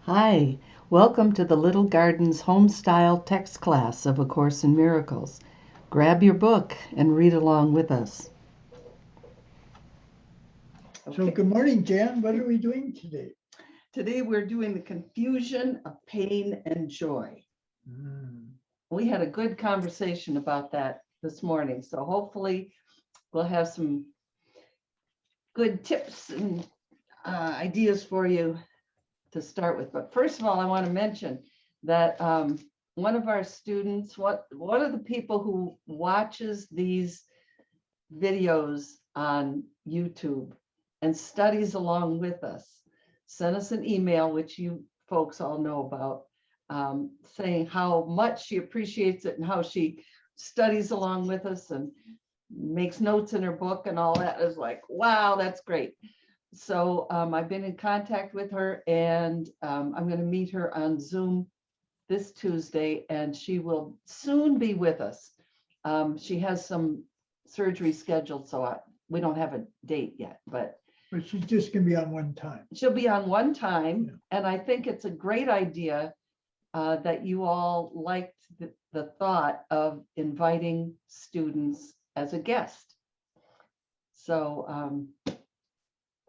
Hi, welcome to the Little Gardens Homestyle text class of A Course in Miracles. Grab your book and read along with us. So good morning, Jan. What are we doing today? Today we're doing the confusion of pain and joy. We had a good conversation about that this morning, so hopefully we'll have some good tips and ideas for you to start with. But first of all, I want to mention that one of our students, one of the people who watches these videos on YouTube and studies along with us, sent us an email, which you folks all know about, saying how much she appreciates it and how she studies along with us and makes notes in her book and all that. Is like, wow, that's great. So I've been in contact with her, and I'm going to meet her on Zoom this Tuesday, and she will soon be with us. She has some surgery scheduled, so we don't have a date yet, but she's just going to be on one time. She'll be on one time, Yeah. and I think it's a great idea that you all liked the thought of inviting students as a guest. So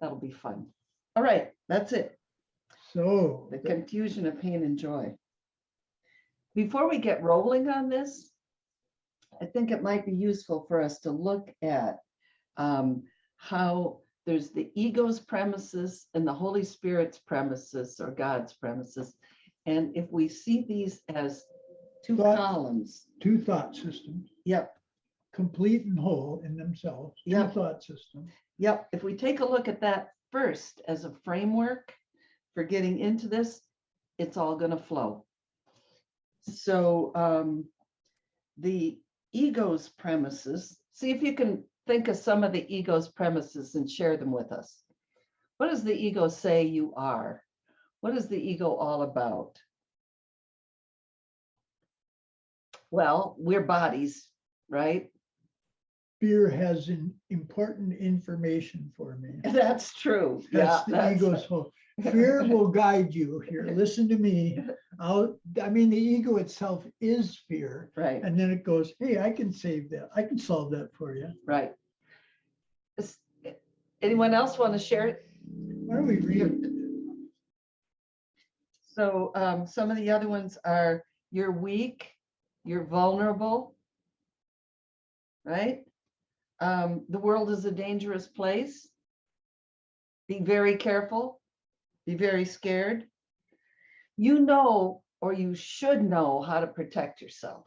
that'll be fun. All right, that's it. So The confusion of pain and joy. Before we get rolling on this, I think it might be useful for us to look at how there's the ego's premises and the Holy Spirit's premises, or God's premises. And if we see these as two columns. Two thought systems. Yep. Complete and whole in themselves. Yep. Two thought systems. Yep. If we take a look at that first as a framework for getting into this, it's all going to flow. So the ego's premises, see if you can think of some of the ego's premises and share them with us. What does the ego say you are? What is the ego all about? Well, we're bodies, right? Fear has important information for me. That's true. That's yeah, the ego's whole. Fear will guide you here. Listen to me. The ego itself is fear. Right. And then it goes, hey, I can save that. I can solve that for you. Right. Anyone else want to share it? Why don't we read it? So some of the other ones are you're weak, you're vulnerable, right? The world is a dangerous place. Be very careful. Be very scared. You know, or you should know how to protect yourself.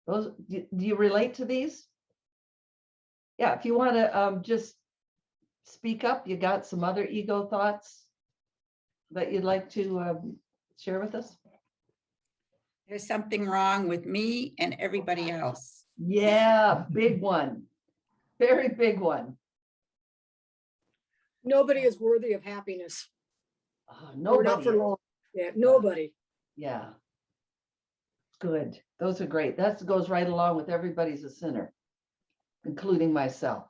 Do you relate to these? Yeah, if you want to just speak up, you got some other ego thoughts that you'd like to share with us? There's something wrong with me and everybody else. Yeah, big one. Very big one. Nobody is worthy of happiness. Nobody. Or not for long. Yeah, nobody. Yeah. Good. Those are great. That goes right along with everybody's a sinner, including myself.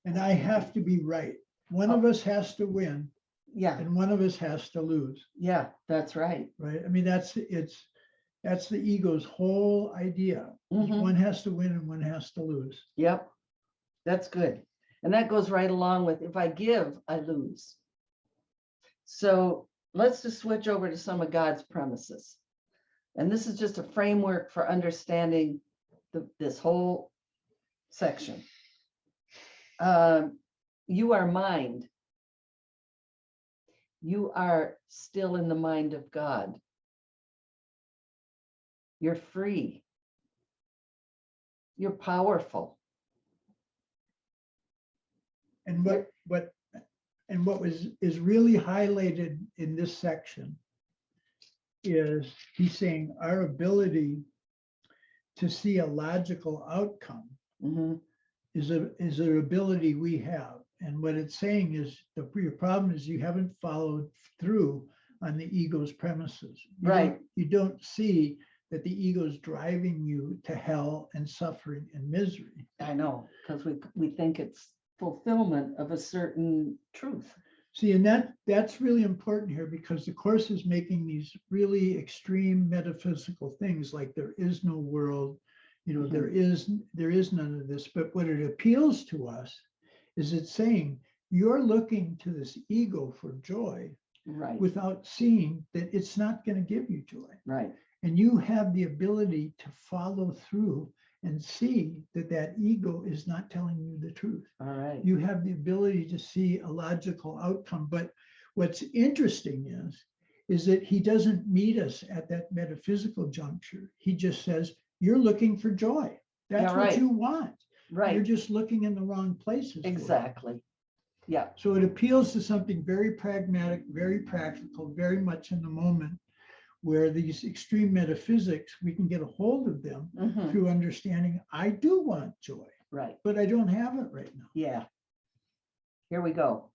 And I have to be right. One of us has to win. Yeah. And one of us has to lose. Yeah, that's right. Right. I mean, that's the ego's whole idea. Mhm. One has to win and one has to lose. Yep. That's good. And that goes right along with if I give, I lose. So let's just switch over to some of God's premises. And this is just a framework for understanding this whole section. You are mind. You are still in the mind of God. You're free. You're powerful. And what is really highlighted in this section is he's saying our ability to see a logical outcome is an ability we have. And what it's saying is your problem is you haven't followed through on the ego's premises. You don't see that the ego is driving you to hell and suffering and misery. I know, because we think it's fulfillment of a certain truth. See, and that's really important here because the Course is making these really extreme metaphysical things like there is no world, there is none of this. But what it appeals to us is it's saying you're looking to this ego for joy Right, without seeing that it's not going to give you joy. right. And you have the ability to follow through and see that that ego is not telling you the truth. All right. You have the ability to see a logical outcome. But what's interesting is that he doesn't meet us at that metaphysical juncture. He just says, you're looking for joy. That's Yeah, what right. you want. You're Right, just looking in the wrong places. for it. exactly. Yeah, So it appeals to something very pragmatic, very practical, very much in the moment, where these extreme metaphysics, we can get a hold of them mhm, through understanding, I do want joy, right, but I don't have it right now. yeah. Here we go.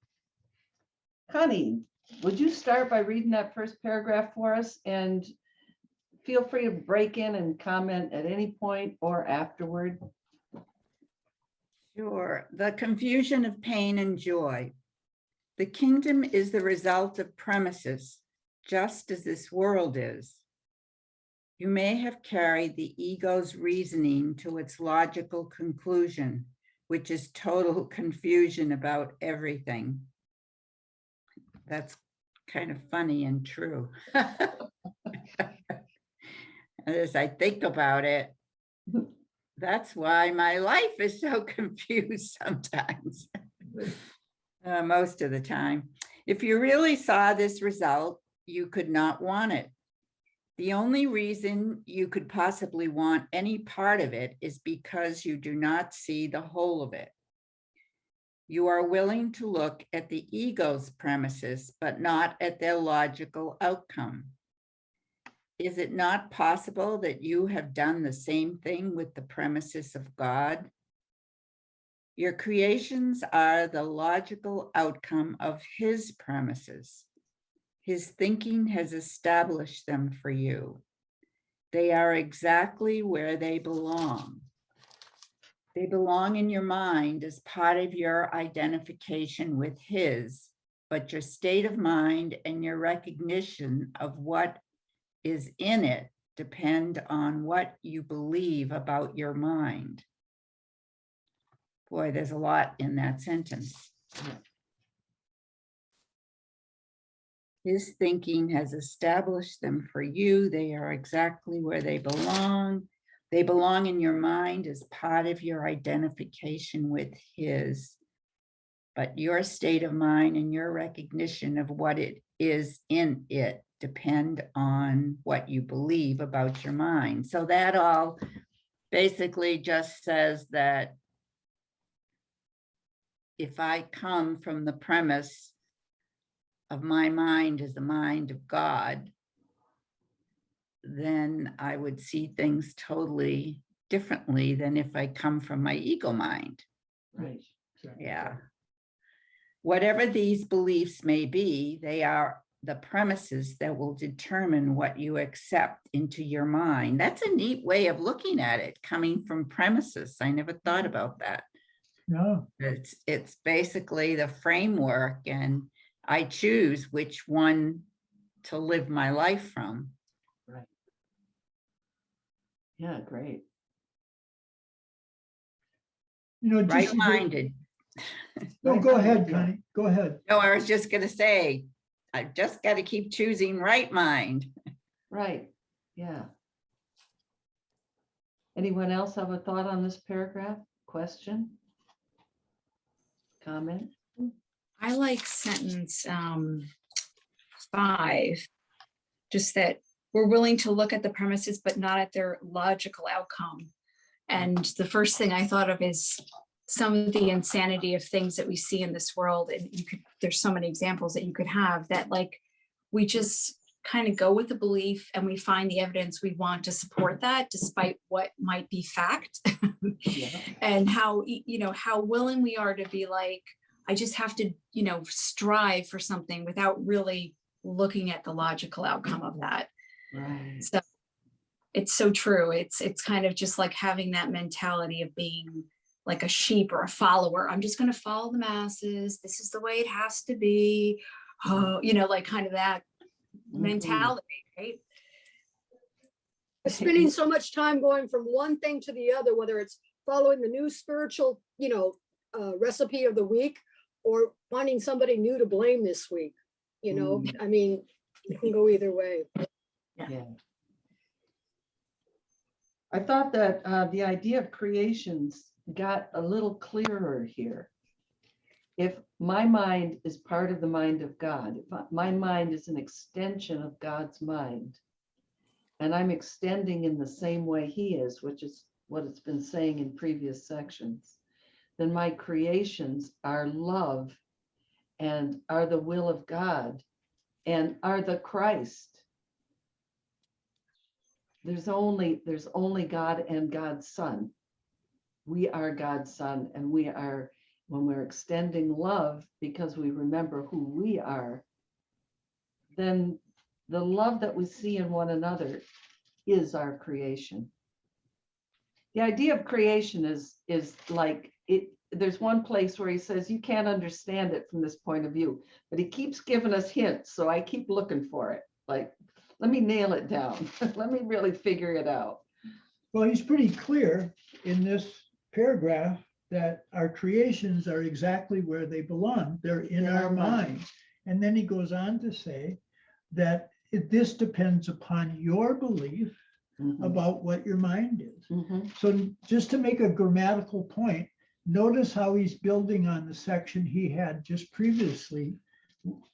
Connie, would you start by reading that first paragraph for us? And feel free to break in and comment at any point or afterward. Sure. The confusion of pain and joy. The kingdom is the result of premises, just as this world is. You may have carried the ego's reasoning to its logical conclusion, which is total confusion about everything. That's kind of funny and true. As I think about it, that's why my life is so confused sometimes. Most of the time. If you really saw this result, you could not want it. The only reason you could possibly want any part of it is because you do not see the whole of it. You are willing to look at the ego's premises, but not at their logical outcome. Is it not possible that you have done the same thing with the premises of God? Your creations are the logical outcome of his premises. His thinking has established them for you. They are exactly where they belong. They belong in your mind as part of your identification with his, but your state of mind and your recognition of what is in it depend on what you believe about your mind. Boy, there's a lot in that sentence. His thinking has established them for you. They are exactly where they belong. They belong in your mind as part of your identification with his. But your state of mind and your recognition of what it is in it depend on what you believe about your mind. So that all basically just says that if I come from the premise of my mind as the mind of God, then I would see things totally differently than if I come from my ego mind. Right. Yeah. Whatever these beliefs may be, they are the premises that will determine what you accept into your mind. That's a neat way of looking at it, coming from premises. I never thought about that. No, It's basically the framework, and I choose which one to live my life from. Right. Yeah, great. just Right-minded. no, go ahead, Connie, go ahead. No, I was just gonna say, I've just got to keep choosing right mind. Right, yeah. Anyone else have a thought on this paragraph? Question? Comment? I like sentence 5, just that we're willing to look at the premises, but not at their logical outcome. And the first thing I thought of is some of the insanity of things that we see in this world. And there's so many examples that you could have that, like, we just kind of go with the belief and we find the evidence we want to support that, despite what might be fact. Yeah. And how willing we are to be like, I just have to, strive for something without really looking at the logical outcome of that. Right. So it's so true. It's kind of just like having that mentality of being like a sheep or a follower. I'm just going to follow the masses. This is the way it has to be. Oh, you know, like kind of that mentality, right? Spending so much time going from one thing to the other, whether it's following the new spiritual, recipe of the week, or finding somebody new to blame this week. I mean, it can go either way. Yeah. I thought that the idea of creations got a little clearer here. If my mind is part of the mind of God, if my mind is an extension of God's mind, and I'm extending in the same way He is, which is what it's been saying in previous sections, then my creations are love and are the will of God and are the Christ. There's only God and God's Son. We are God's Son, and we are, when we're extending love because we remember who we are, then the love that we see in one another is our creation. The idea of creation is like it. There's one place where he says you can't understand it from this point of view, but he keeps giving us hints. So I keep looking for it. Like, let me nail it down. Let me really figure it out. Well, he's pretty clear in this paragraph that our creations are exactly where they belong. They're in our mind. And then he goes on to say that this depends upon your belief about what your mind is. So just to make a grammatical point, notice how he's building on the section he had just previously.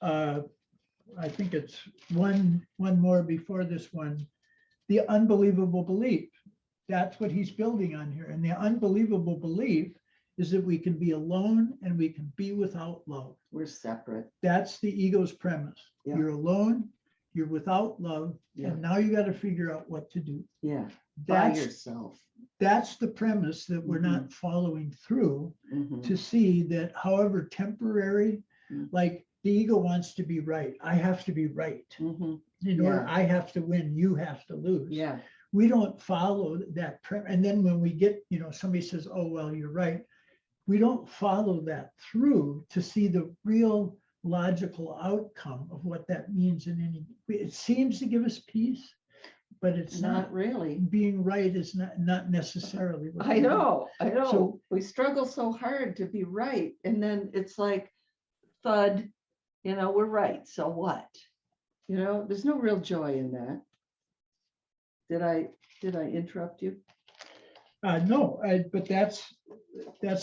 I think it's one more before this one, the unbelievable belief. That's what he's building on here. And the unbelievable belief is that we can be alone and we can be without love. We're separate. That's the ego's premise. Yeah. You're alone, you're without love, Yeah. and now you got to figure out what to do. Yeah. By That's yourself. that's the premise that we're not following through to see that however temporary, like the ego wants to be right. I have to be right. In order, I have to win, you have to lose. Yeah. We don't follow that. And then when we get, somebody says, oh, well, you're right. We don't follow that through to see the real logical outcome of what that means in any, it seems to give us peace, but it's not really. Being right is not necessarily. what I we know. So- We struggle so hard to be right. And then it's like, thud, we're right. So what? There's no real joy in that. Did I interrupt you? No, but that's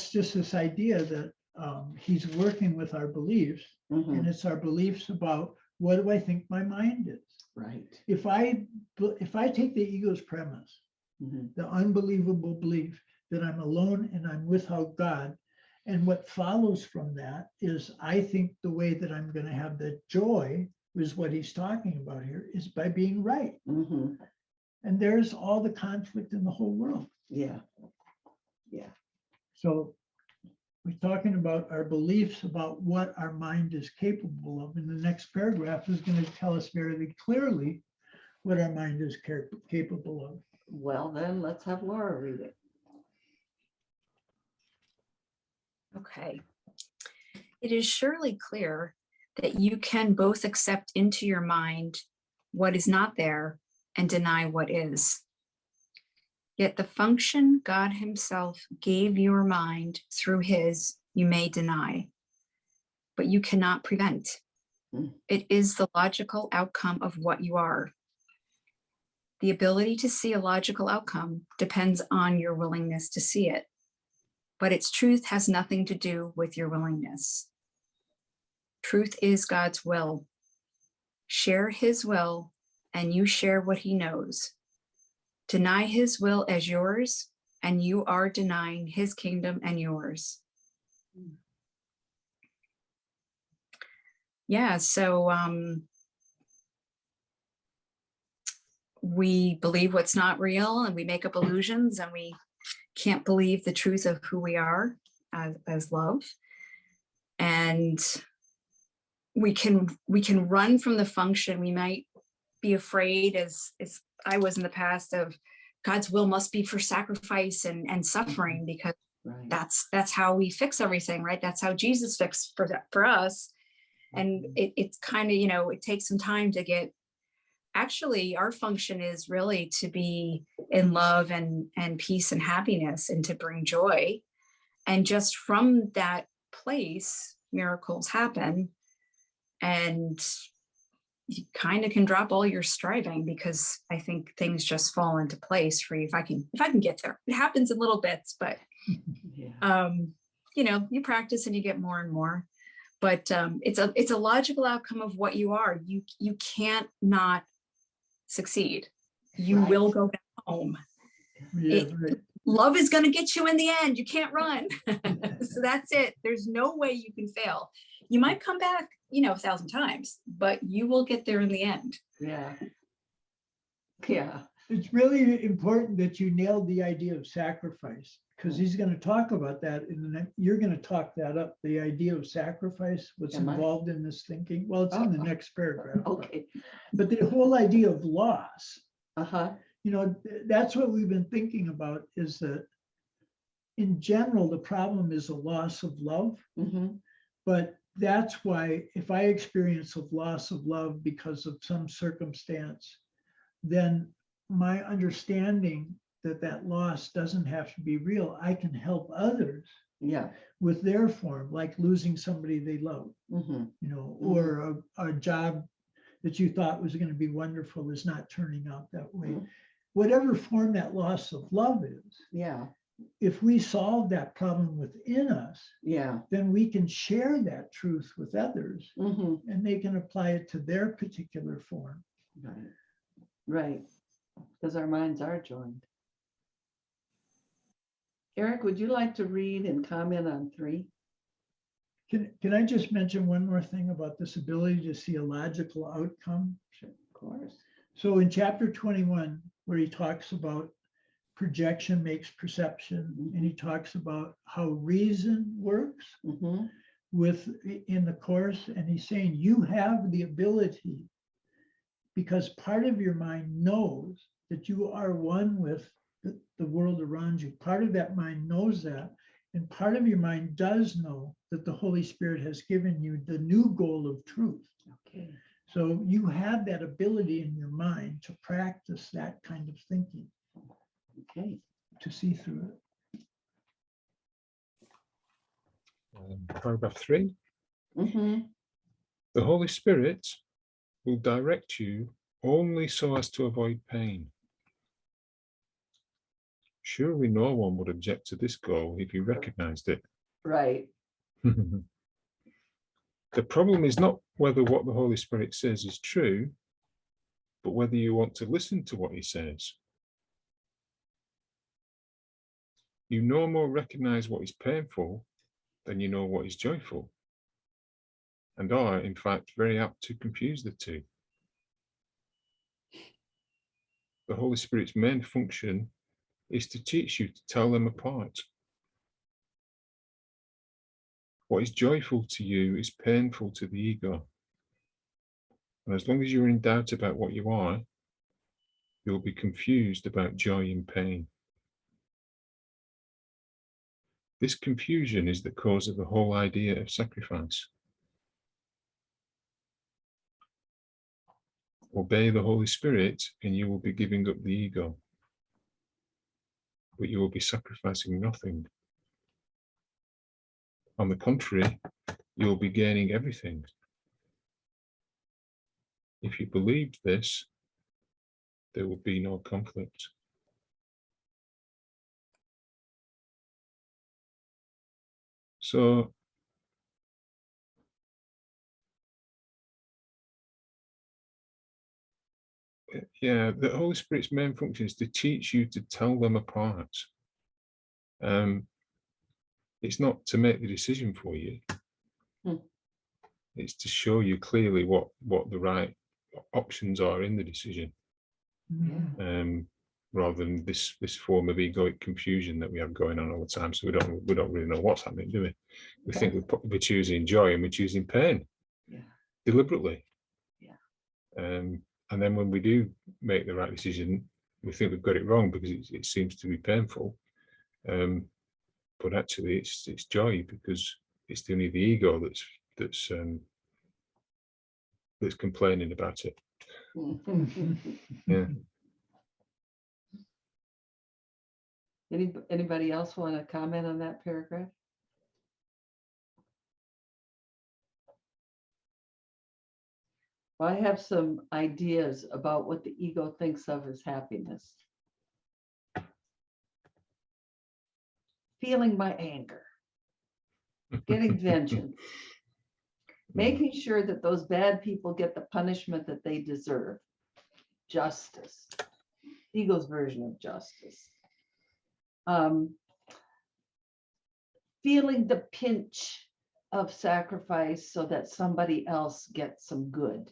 just this idea that he's working with our beliefs, and it's our beliefs about what do I think my mind is. Right. If I take the ego's premise, the unbelievable belief that I'm alone and I'm without God, and what follows from that is I think the way that I'm going to have the joy is what he's talking about here is by being right. And there's all the conflict in the whole world. Yeah. So we're talking about our beliefs about what our mind is capable of. And the next paragraph is going to tell us very clearly what our mind is capable of. Well, then let's have Laura read it. Okay. It is surely clear that you can both accept into your mind what is not there and deny what is. Yet the function God Himself gave your mind through His, you may deny, but you cannot prevent. It is the logical outcome of what you are. The ability to see a logical outcome depends on your willingness to see it, but its truth has nothing to do with your willingness. Truth is God's will. Share His will, and you share what He knows. Deny His will as yours, and you are denying His kingdom and yours. Yeah, so we believe what's not real, and we make up illusions, and we can't believe the truth of who we are as love. And we can run from the function. We might be afraid, as I was in the past, of God's will must be for sacrifice and suffering, because Right. That's how we fix everything, right? That's how Jesus fixed for us. And it's kind of, you know, it takes some time to get, actually our function is really to be in love and peace and happiness and to bring joy. And just from that place, miracles happen. And you kind of can drop all your striving, because I think things just fall into place for you. If I can get there, it happens in little bits, but Yeah. you know, you practice and you get more and more. But it's a logical outcome of what you are. You can't not succeed. You Right. will go back home. Yeah, right. Love is going to get you in the end. You can't run. So that's it. There's no way you can fail. You might come back, you know, 1,000 times, but you will get there in the end. Yeah. Yeah. It's really important that you nailed the idea of sacrifice, because he's going to talk about that in the next, you're going to talk that up, the idea of sacrifice, what's Am I? involved in this thinking. Well, it's in the next paragraph. Okay. But the whole idea of loss, Uh-huh. you know, that's what we've been thinking about, is that in general, the problem is a loss of love. Mm-hmm. But that's why if I experience a loss of love because of some circumstance, then my understanding that that loss doesn't have to be real. I can help others Yeah. with their form, like losing somebody they love, Mm-hmm. you know, or a job that you thought was going to be wonderful is not turning out that way. Mhm. Whatever form that loss of love is, Yeah. if we solve that problem within us, Yeah. then we can share that truth with others, Mm-hmm. and they can apply it to their particular form. Right. Right. Because our minds are joined. Eric, would you like to read and comment on 3? Can I just mention one more thing about this ability to see a logical outcome? Sure, of course. So in chapter 21, where he talks about projection makes perception, and he talks about how reason works Mm-hmm. in the course, and he's saying you have the ability, because part of your mind knows that you are one with the world around you. Part of that mind knows that, and part of your mind does know that the Holy Spirit has given you the new goal of truth. Okay. So you have that ability in your mind to practice that kind of thinking, Okay. to see through it. Paragraph 3. Mm-hmm. The Holy Spirit will direct you only so as to avoid pain. Surely no one would object to this goal if you recognized it. Right. The problem is not whether what the Holy Spirit says is true, but whether you want to listen to what he says. You no more recognize what is painful than you know what is joyful, and are, in fact, very apt to confuse the two. The Holy Spirit's main function is to teach you to tell them apart. What is joyful to you is painful to the ego. And as long as you're in doubt about what you are, you'll be confused about joy and pain. This confusion is the cause of the whole idea of sacrifice. Obey the Holy Spirit and you will be giving up the ego, but you will be sacrificing nothing. On the contrary, you'll be gaining everything. If you believed this, there would be no conflict. So, yeah, the Holy Spirit's main function is to teach you to tell them apart. It's not to make the decision for you. It's to show you clearly what the right options are in the decision, rather than this form of egoic confusion that we have going on all the time. So we don't really know what's happening, do we? We think we're choosing joy and we're choosing pain, deliberately. And then when we do make the right decision, we think we've got it wrong because it seems to be painful. but actually it's joy, because it's only the ego that's complaining about it. Yeah. Anybody else want to comment on that paragraph? Well, I have some ideas about what the ego thinks of as happiness. Feeling my anger, getting vengeance, making sure that those bad people get the punishment that they deserve. Justice, ego's version of justice. Feeling the pinch of sacrifice so that somebody else gets some good.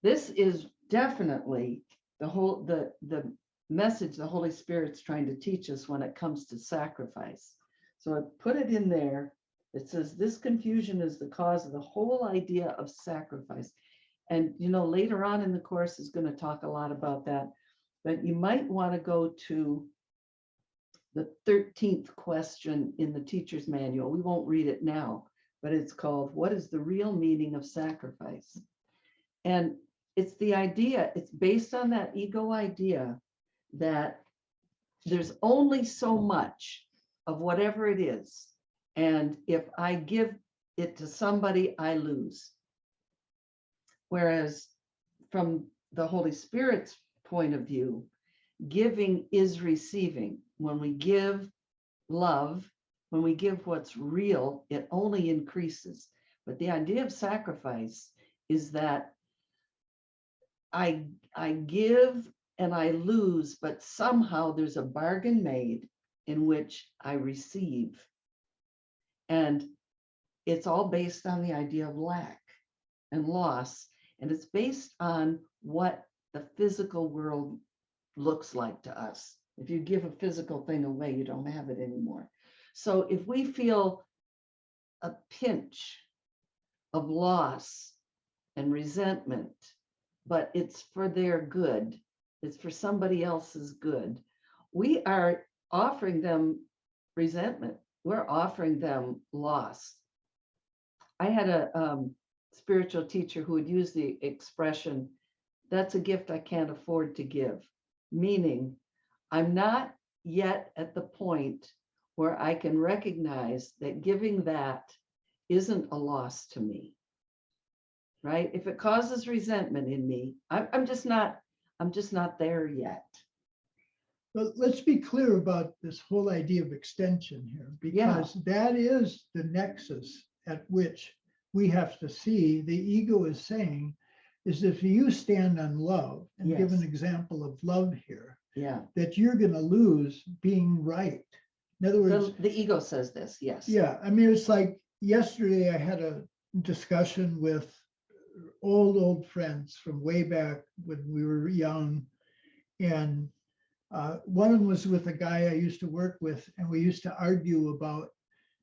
This is definitely the message the Holy Spirit's trying to teach us when it comes to sacrifice. So I put it in there. It says this confusion is the cause of the whole idea of sacrifice. And later on in the course is going to talk a lot about that. But you might want to go to the 13th question in the teacher's manual. We won't read it now, but it's called, "What is the real meaning of sacrifice?" And it's the idea, it's based on that ego idea that there's only so much of whatever it is. And if I give it to somebody, I lose. Whereas from the Holy Spirit's point of view, giving is receiving. When we give love, when we give what's real, it only increases. But the idea of sacrifice is that I give and I lose, but somehow there's a bargain made in which I receive. And it's all based on the idea of lack and loss. And it's based on what the physical world looks like to us. If you give a physical thing away, you don't have it anymore. So if we feel a pinch of loss and resentment, but it's for their good, it's for somebody else's good, we are offering them resentment. We're offering them loss. I had a spiritual teacher who would use the expression, "That's a gift I can't afford to give," meaning I'm not yet at the point where I can recognize that giving that isn't a loss to me, right? If it causes resentment in me, I'm just not there yet. But let's be clear about this whole idea of extension here, because that is the nexus at which we have to see the ego is saying is if you stand on love and give an example of love here, that you're going to lose being right. In other words, The ego says this, yes. Yeah, I mean, it's like yesterday I had a discussion with old friends from way back when we were young. And one of them was with a guy I used to work with, and we used to argue about,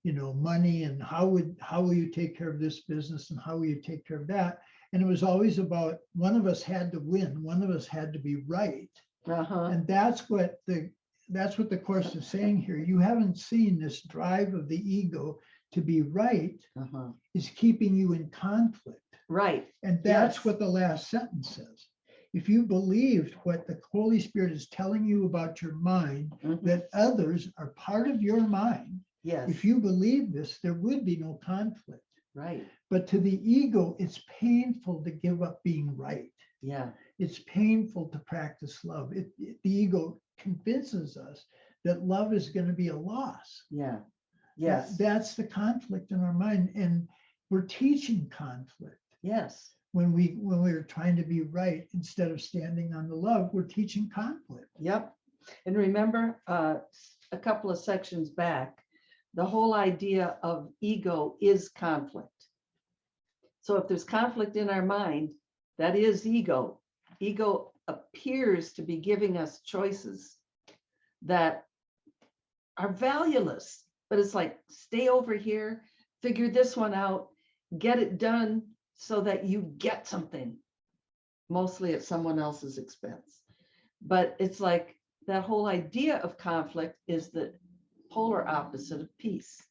money and how will you take care of this business and how will you take care of that? And it was always about one of us had to win, one of us had to be right. And that's what the course is saying here. You haven't seen this drive of the ego to be right is keeping you in conflict. Right. And that's what the last sentence says. If you believed what the Holy Spirit is telling you about your mind, that others are part of your mind, if you believe this, there would be no conflict. Right. But to the ego, it's painful to give up being right. Yeah. It's painful to practice love. The ego convinces us that love is going to be a loss. Yeah. Yes. That's the conflict in our mind. And we're teaching conflict. Yes. When we're trying to be right instead of standing on the love, we're teaching conflict. Yep. And remember, a couple of sections back, the whole idea of ego is conflict. So if there's conflict in our mind, that is ego. Ego appears to be giving us choices that are valueless, but it's like, stay over here, figure this one out, get it done so that you get something, mostly at someone else's expense. But it's like that whole idea of conflict is the polar opposite of peace.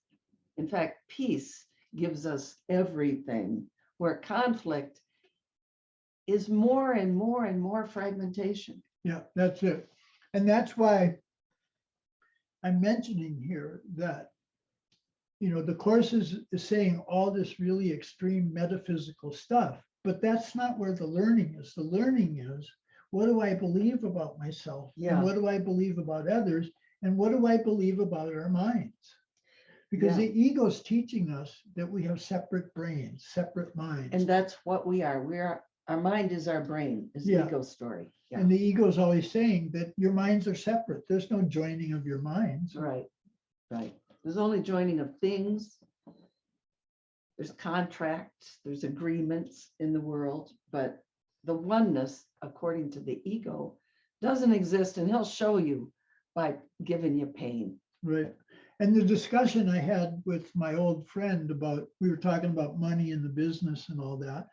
In fact, peace gives us everything, where conflict is more and more and more fragmentation. Yeah, that's it. And that's why I'm mentioning here that, the Course is saying all this really extreme metaphysical stuff, but that's not where the learning is. The learning is, what do I believe about myself? Yeah. And what do I believe about others? And what do I believe about our minds? Because Yeah. the ego's teaching us that we have separate brains, separate minds. And that's what we are. Our mind is our brain, is the Yeah. ego story. Yeah, And the ego is always saying that your minds are separate. There's no joining of your minds. right, right. There's only joining of things. There's contracts, there's agreements in the world, but the oneness, according to the ego, doesn't exist, and he'll show you by giving you pain. Right. And the discussion I had with my old friend about, we were talking about money in the business and all that,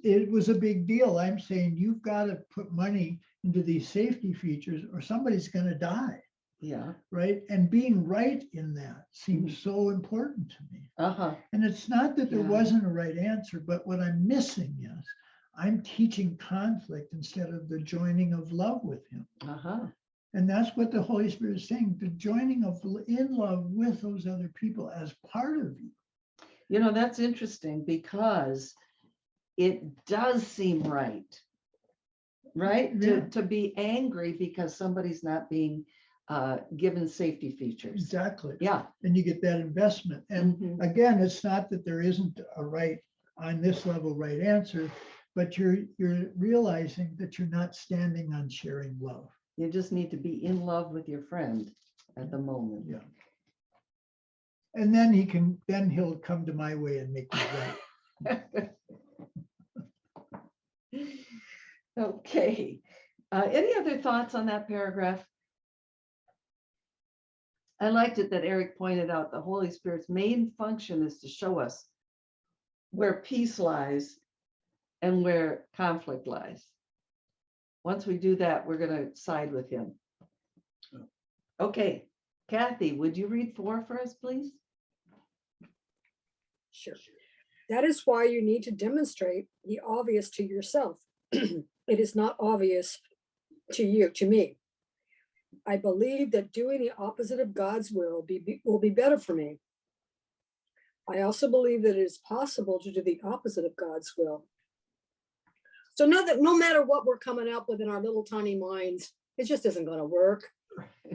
it was a big deal. I'm saying you've got to put money into these safety features or somebody's going to die. Yeah. Right. And being right in that seems so important to me. Uh-huh. And it's not that there Yeah. wasn't a right answer, but what I'm missing is I'm teaching conflict instead of the joining of love with him. Uh-huh. And that's what the Holy Spirit is saying, the joining of in love with those other people as part of you. That's interesting because it does seem right, right? Yeah. To be angry because somebody's not being given safety features. Exactly. Yeah. And you get that investment. And Mhm. again, it's not that there isn't a right on this level right answer, but you're realizing that you're not standing on sharing love. You just need to be in love with your friend at the moment. Yeah. And then he'll come to my way and make me right. Okay. Any other thoughts on that paragraph? I liked it that Eric pointed out the Holy Spirit's main function is to show us where peace lies and where conflict lies. Once we do that, we're going to side with him. Okay, Kathy, would you read 4 for us, please? Sure. That is why you need to demonstrate the obvious to yourself. It is not obvious to me. I believe that doing the opposite of God's will will be better for me. I also believe that it is possible to do the opposite of God's will. So no matter what we're coming up with in our little tiny minds, it just isn't going to work.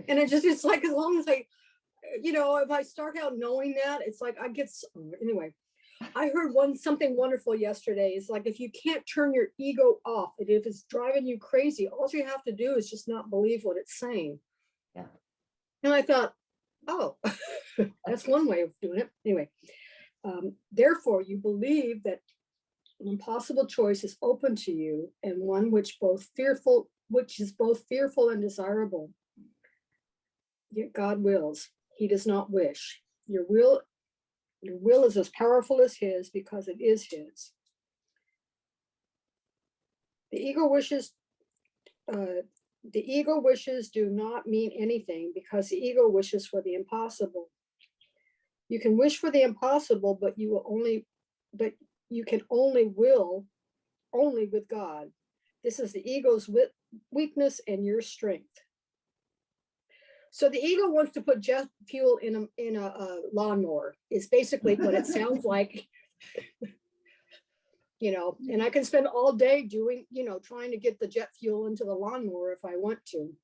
And it's like, as long as if I start out knowing that, it's like anyway. I heard something wonderful yesterday. It's like, if you can't turn your ego off, and if it's driving you crazy, all you have to do is just not believe what it's saying. Yeah. And I thought, oh, that's one way of doing it. Anyway, therefore, you believe that an impossible choice is open to you, and one which is both fearful and desirable. Yet God wills. He does not wish. Your will is as powerful as his because it is his. The ego wishes do not mean anything because the ego wishes for the impossible. You can wish for the impossible, but you can only will with God. This is the ego's weakness and your strength. So the ego wants to put jet fuel in a lawnmower. It's basically what it sounds like. And I can spend all day doing, trying to get the jet fuel into the lawnmower if I want to.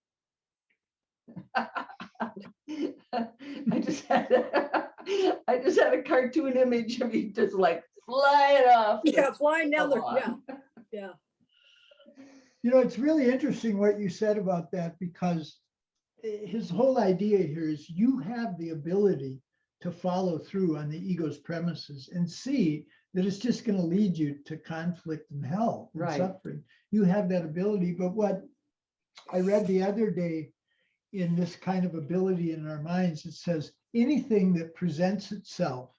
I just had a cartoon image of you just like flying off. Yeah, flying down the, yeah. It's really interesting what you said about that, because his whole idea here is you have the ability to follow through on the ego's premises and see that it's just going to lead you to conflict and hell and Right. suffering. You have that ability. But what I read the other day in this kind of ability in our minds, it says anything that presents itself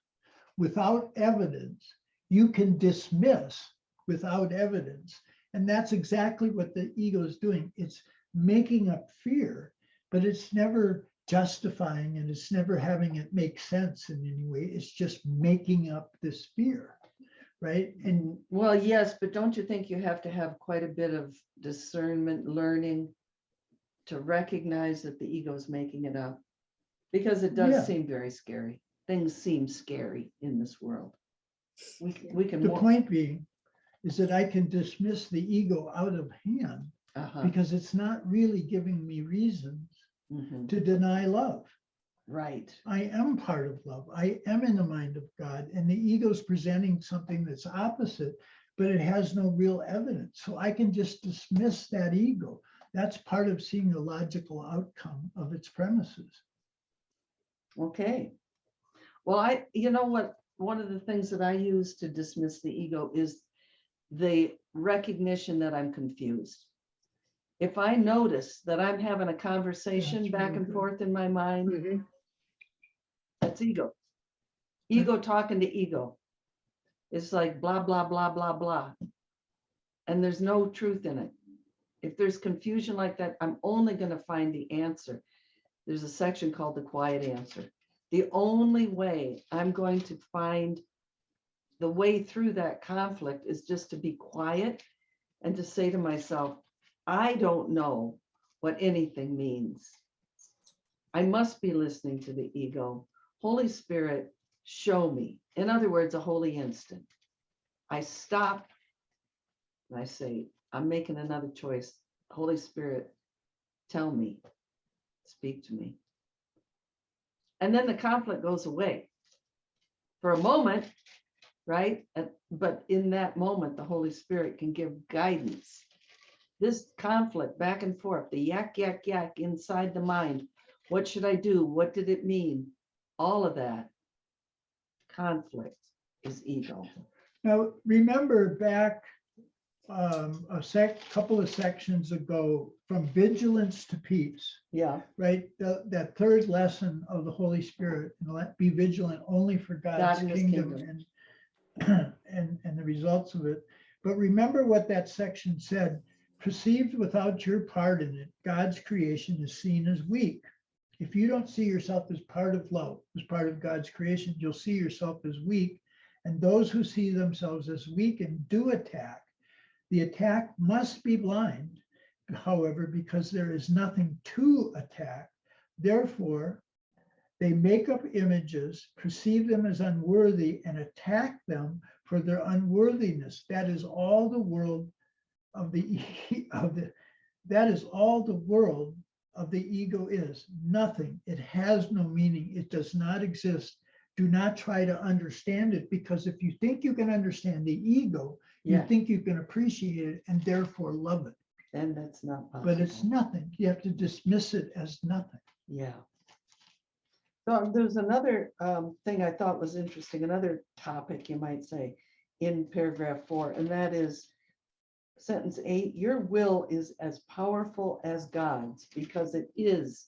without evidence, you can dismiss without evidence. And that's exactly what the ego is doing. It's making up fear, but it's never justifying and it's never having it make sense in any way. It's just making up this fear, right? And Well, yes, but don't you think you have to have quite a bit of discernment, learning to recognize that the ego is making it up? Because it does Yeah. seem very scary. Things seem scary in this world. We can. the point being is that I can dismiss the ego out of hand Uh-huh. because it's not really giving me reasons Mhm. to deny love. Right. I am part of love. I am in the mind of God, and the ego is presenting something that's opposite, but it has no real evidence. So I can just dismiss that ego. That's part of seeing the logical outcome of its premises. Okay. Well, you know what, one of the things that I use to dismiss the ego is the recognition that I'm confused. If I notice that I'm having a conversation That's back really and good. forth in my mind, Mhm. that's ego. Ego talking to ego. It's like blah, blah, blah, blah, blah. And there's no truth in it. If there's confusion like that, I'm only going to find the answer. There's a section called the quiet answer. The only way I'm going to find the way through that conflict is just to be quiet and to say to myself, I don't know what anything means. I must be listening to the ego. Holy Spirit, show me. In other words, a holy instant. I stop and I say, I'm making another choice. Holy Spirit, tell me, speak to me. And then the conflict goes away for a moment, right? But in that moment, the Holy Spirit can give guidance. This conflict back and forth, the yak, yak, yak inside the mind. What should I do? What did it mean? All of that conflict is ego. Now, remember back couple of sections ago, from vigilance to peace, Yeah, right? That third lesson of the Holy Spirit, and let be vigilant only for God God's and his kingdom kingdom. and the results of it. But remember what that section said: perceived without your part in it, God's creation is seen as weak. If you don't see yourself as part of love, as part of God's creation, you'll see yourself as weak. And those who see themselves as weak and do attack, the attack must be blind, however, because there is nothing to attack. Therefore, they make up images, perceive them as unworthy, and attack them for their unworthiness. That is all the world of the that is all the world of the ego is. Nothing. It has no meaning. It does not exist. Do not try to understand it, because if you think you can understand the ego, you Yeah, think you can appreciate it and therefore love it. and that's not possible. But it's nothing. You have to dismiss it as nothing. Yeah. So there's another thing I thought was interesting, another topic you might say in paragraph 4, and that is sentence 8, your will is as powerful as God's because it is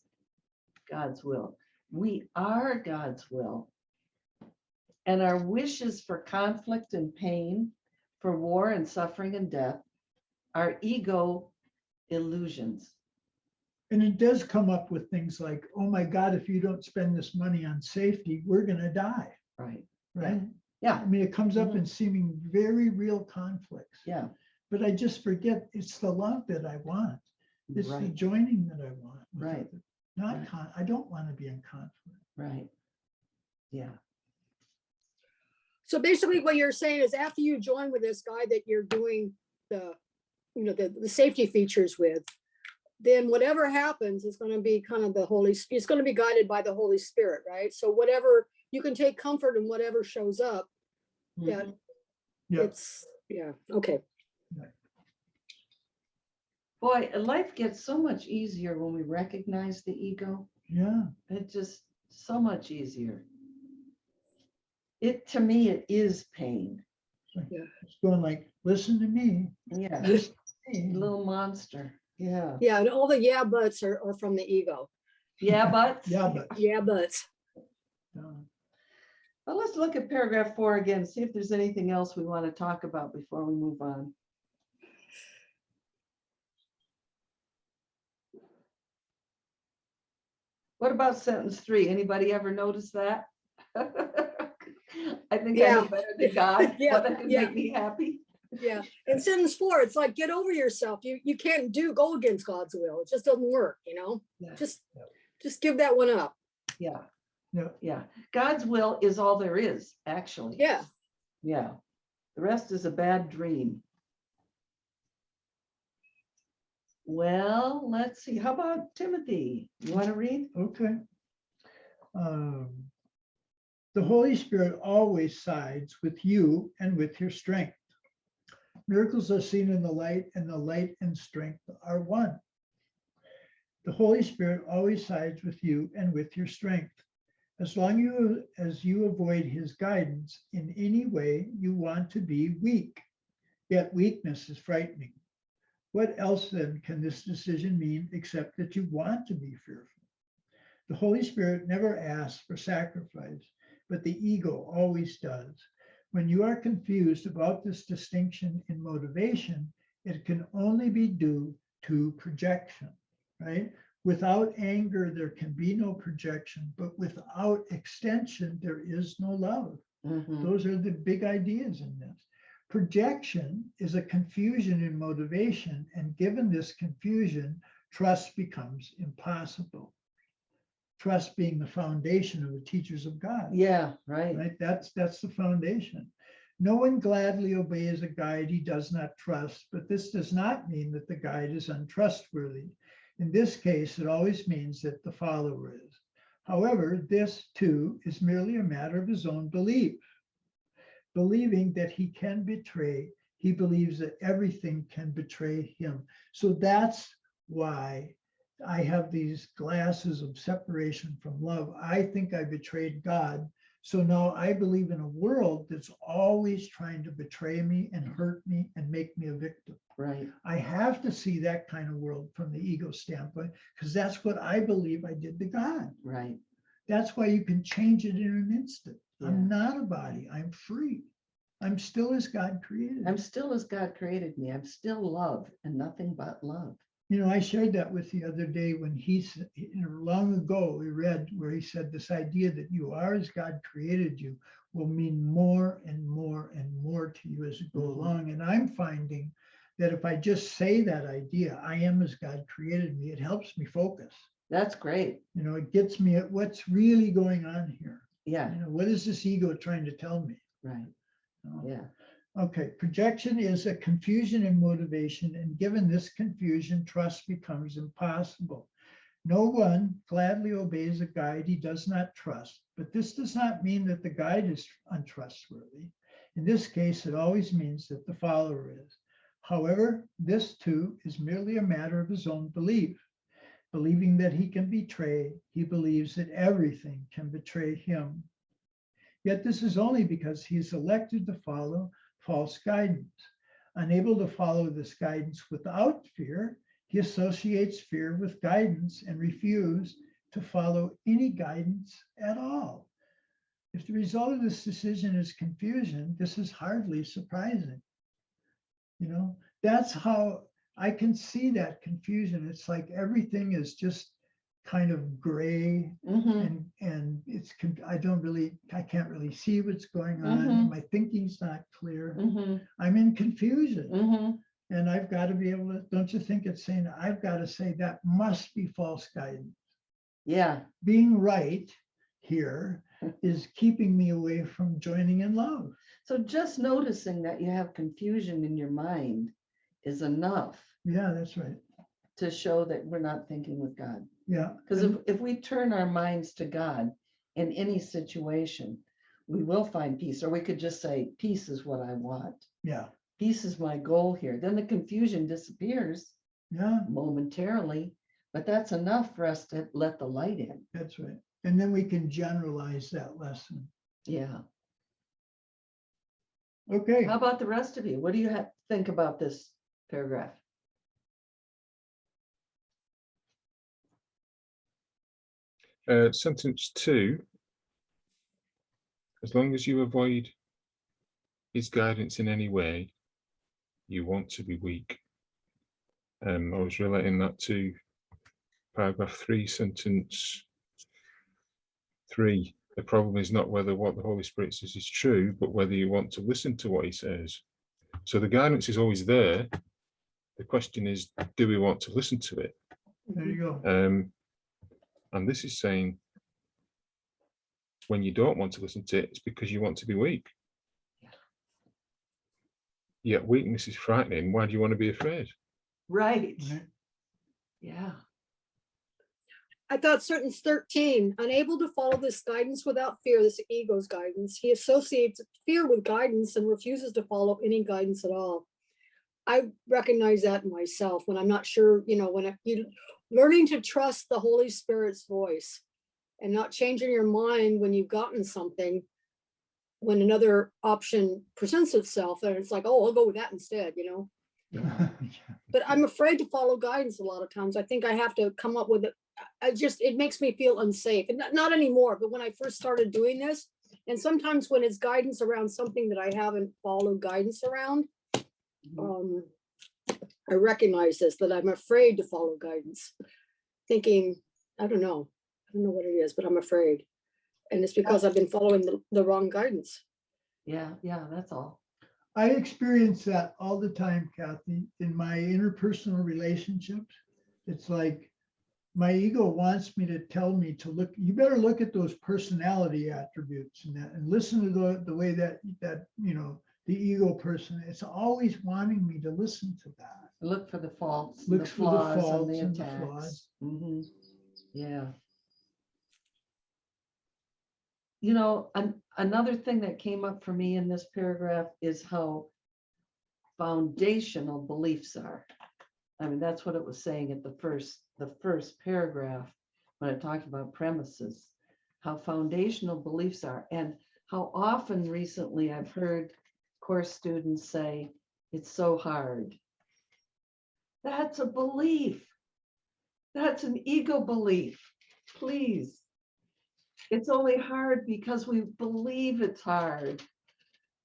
God's will. We are God's will. And our wishes for conflict and pain, for war and suffering and death, are ego illusions. And it does come up with things like, oh my God, if you don't spend this money on safety, we're going to die. Right. Right. Yeah. I mean, it comes up Mhm. in seeming very real conflicts. Yeah. But I just forget it's the love that I want. It's the Right. joining that I want. with Right. others. Not Right. I don't want to be in conflict. Right. Yeah. So basically what you're saying is after you join with this guy that you're doing the, the safety features with, then whatever happens is going to be kind of it's going to be guided by the Holy Spirit, right? So whatever, you can take comfort in whatever shows up. That Mhm. Yeah. Okay. Boy, life gets so much easier when we recognize the ego. Yeah. It's just so much easier. To me, it is pain. It's going like, listen to me. Yeah. Listen to me. Little monster. Yeah. Yeah, and all the yeah buts are from the ego. Yeah, but. Yeah, but Yeah buts. Well, let's look at paragraph 4 again, see if there's anything else we want to talk about before we move on. What about sentence 3? Anybody ever notice that? I think I Yeah. know better than God. Yeah, What can yeah. make me happy? Yeah. In sentence 4, it's like, get over yourself. You can't go against God's will. It just doesn't work, you know? Yeah. Just give that one up. Yeah. Yeah. Yeah. God's will is all there is, actually. Yeah. Yeah. The rest is a bad dream. Well, let's see. How about Timothy? You want to read? Okay. The Holy Spirit always sides with you and with your strength. Miracles are seen in the light, and the light and strength are one. The Holy Spirit always sides with you and with your strength. As long as you avoid his guidance in any way, you want to be weak. Yet weakness is frightening. What else then can this decision mean except that you want to be fearful? The Holy Spirit never asks for sacrifice, but the ego always does. When you are confused about this distinction in motivation, it can only be due to projection, right? Without anger, there can be no projection, but without extension, there is no love. Mhm. Those are the big ideas in this. Projection is a confusion in motivation, and given this confusion, trust becomes impossible. Trust being the foundation of the teachers of God. Yeah, right. Right? That's the foundation. No one gladly obeys a guide he does not trust, but this does not mean that the guide is untrustworthy. In this case, it always means that the follower is. However, this too is merely a matter of his own belief. Believing that he can betray, he believes that everything can betray him. So that's why I have these glasses of separation from love. I think I betrayed God. So now I believe in a world that's always trying to betray me and hurt me and make me a victim. Right. I have to see that kind of world from the ego standpoint, because that's what I believe I did to God. Right. That's why you can change it in an instant. Yeah. I'm not a body, I'm free. I'm still as God created. I'm still as God created me. I'm still love and nothing but love. You know, I shared that with the other day when long ago, we read where he said this idea that you are as God created you will mean more and more and more to you as you go along. And I'm finding that if I just say that idea, I am as God created me, it helps me focus. That's great. You know, it gets me at what's really going on here. Yeah. You know, what is this ego trying to tell me? Right. Oh. Yeah. Okay, projection is a confusion in motivation, and given this confusion, trust becomes impossible. No one gladly obeys a guide he does not trust, but this does not mean that the guide is untrustworthy. In this case, it always means that the follower is. However, this too is merely a matter of his own belief. Believing that he can betray, he believes that everything can betray him. Yet this is only because he is elected to follow false guidance. Unable to follow this guidance without fear, he associates fear with guidance and refuses to follow any guidance at all. If the result of this decision is confusion, this is hardly surprising. You know, that's how I can see that confusion. It's like everything is just kind of gray, and it's, I can't really see what's going on. My thinking's not clear. I'm in confusion. And I've got to be able to, don't you think it's saying, I've got to say that must be false guidance. Yeah. Being right here is keeping me away from joining in love. So just noticing that you have confusion in your mind is enough. Yeah, that's right. To show that we're not thinking with God. Yeah. Because if we turn our minds to God in any situation, we will find peace. Or we could just say, peace is what I want. Yeah. Peace is my goal here. Then the confusion disappears. Yeah. Momentarily, but that's enough for us to let the light in. That's right. And then we can generalize that lesson. Yeah. Okay. How about the rest of you? What do you think about this paragraph? Sentence 2, as long as you avoid his guidance in any way, you want to be weak. I was relating that to paragraph 3, sentence 3, the problem is not whether what the Holy Spirit says is true, but whether you want to listen to what he says. So the guidance is always there. The question is, do we want to listen to it? There you go. And this is saying, when you don't want to listen to it, it's because you want to be weak. Yet weakness is frightening. Why do you want to be afraid? Right. Right. Yeah. I thought sentence 13, unable to follow this guidance without fear, this ego's guidance. He associates fear with guidance and refuses to follow any guidance at all. I recognize that in myself when I'm not sure, when you learning to trust the Holy Spirit's voice and not changing your mind when you've gotten something, when another option presents itself, and it's like, oh, I'll go with that instead, But I'm afraid to follow guidance a lot of times. I think I have to come up with it. It makes me feel unsafe, and not anymore, but when I first started doing this, and sometimes when it's guidance around something that I haven't followed guidance around, I recognize this, that I'm afraid to follow guidance, thinking, I don't know what it is, but I'm afraid. And it's because I've been following the wrong guidance. Yeah, that's all. I experience that all the time, Kathy, in my interpersonal relationships. It's like my ego wants me to tell me to look, you better look at those personality attributes and listen to the way that the ego person, it's always wanting me to listen to that. Look for the faults, Looks for the flaws, faults and the and the attacks. flaws. Yeah. Another thing that came up for me in this paragraph is how foundational beliefs are. I mean, that's what it was saying at the first paragraph when it talked about premises, how foundational beliefs are, and how often recently I've heard course students say, it's so hard. That's a belief. That's an ego belief. Please. It's only hard because we believe it's hard.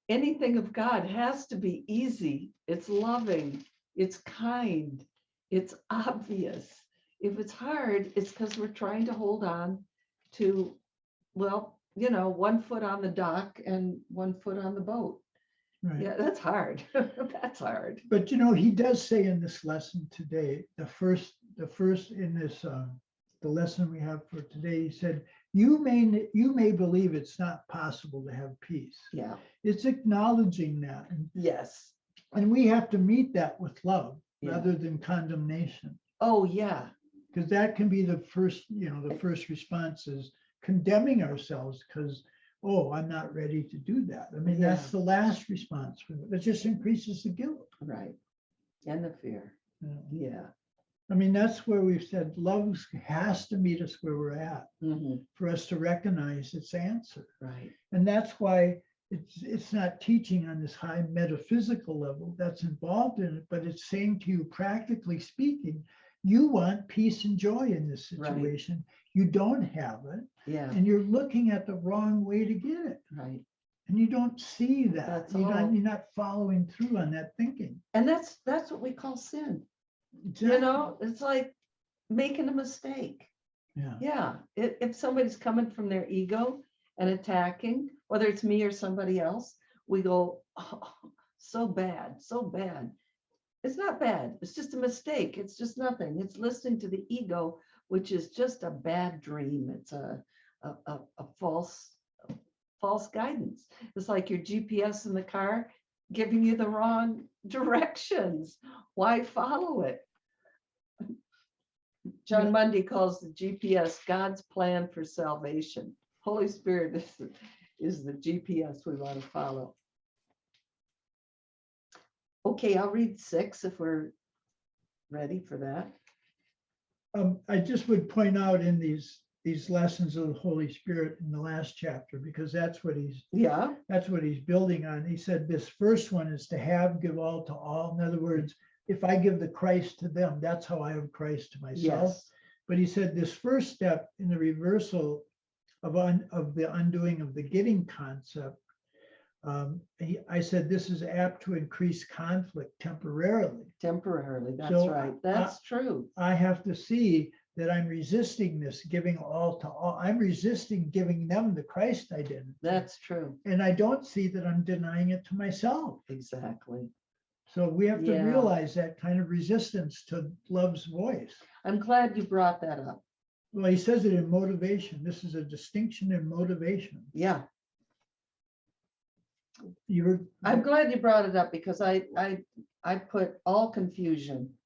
Anything of God has to be easy. It's loving. It's kind. It's obvious. If it's hard, it's because we're trying to hold on to, one foot on the dock and one foot on the boat. Right. Yeah, that's hard. That's hard. But he does say in this lesson today, the first in this the lesson we have for today, he said, you may believe it's not possible to have peace. Yeah. It's acknowledging that. Yes. And we have to meet that with love Yeah. rather than condemnation. Oh, yeah. Because that can be the first response is condemning ourselves because, oh, I'm not ready to do that. I mean, Yeah. that's the last response. It just increases the guilt. Right. And the fear. Yeah. I mean, that's where we've said love has to meet us where we're at for us to recognize its answer. Right. And that's why it's not teaching on this high metaphysical level that's involved in it, but it's saying to you, practically speaking, you want peace and joy in this situation. Right. You don't have it. Yeah. And you're looking at the wrong way to get it. Right. And you don't see that. That's you're all. You're not following through on that thinking. And that's what we call sin. Exactly. It's like making a mistake. Yeah. Yeah. If somebody's coming from their ego and attacking, whether it's me or somebody else, we go, oh, so bad, so bad. It's not bad. It's just a mistake. It's just nothing. It's listening to the ego, which is just a bad dream. It's a false guidance. It's like your GPS in the car giving you the wrong directions. Why follow it? John Mundy calls the GPS God's plan for salvation. Holy Spirit is the GPS we want to follow. Okay, I'll read 6 if we're ready for that. I just would point out in these lessons of the Holy Spirit in the last chapter, because that's what he's building on. He said this first one is to have, give all to all. In other words, if I give the Christ to them, that's how I have Christ to myself. Yes. But he said this first step in the reversal of the undoing of the getting concept, I said this is apt to increase conflict temporarily. Temporarily, that's so right. That's true. I have to see that I'm resisting this giving all to all. I'm resisting giving them the Christ identity. That's true. And I don't see that I'm denying it to myself. Exactly. So we have to Yeah. realize that kind of resistance to love's voice. I'm glad you brought that up. Well, he says it in motivation. This is a distinction in motivation. Yeah. You were, I'm glad you brought it up because I put all confusion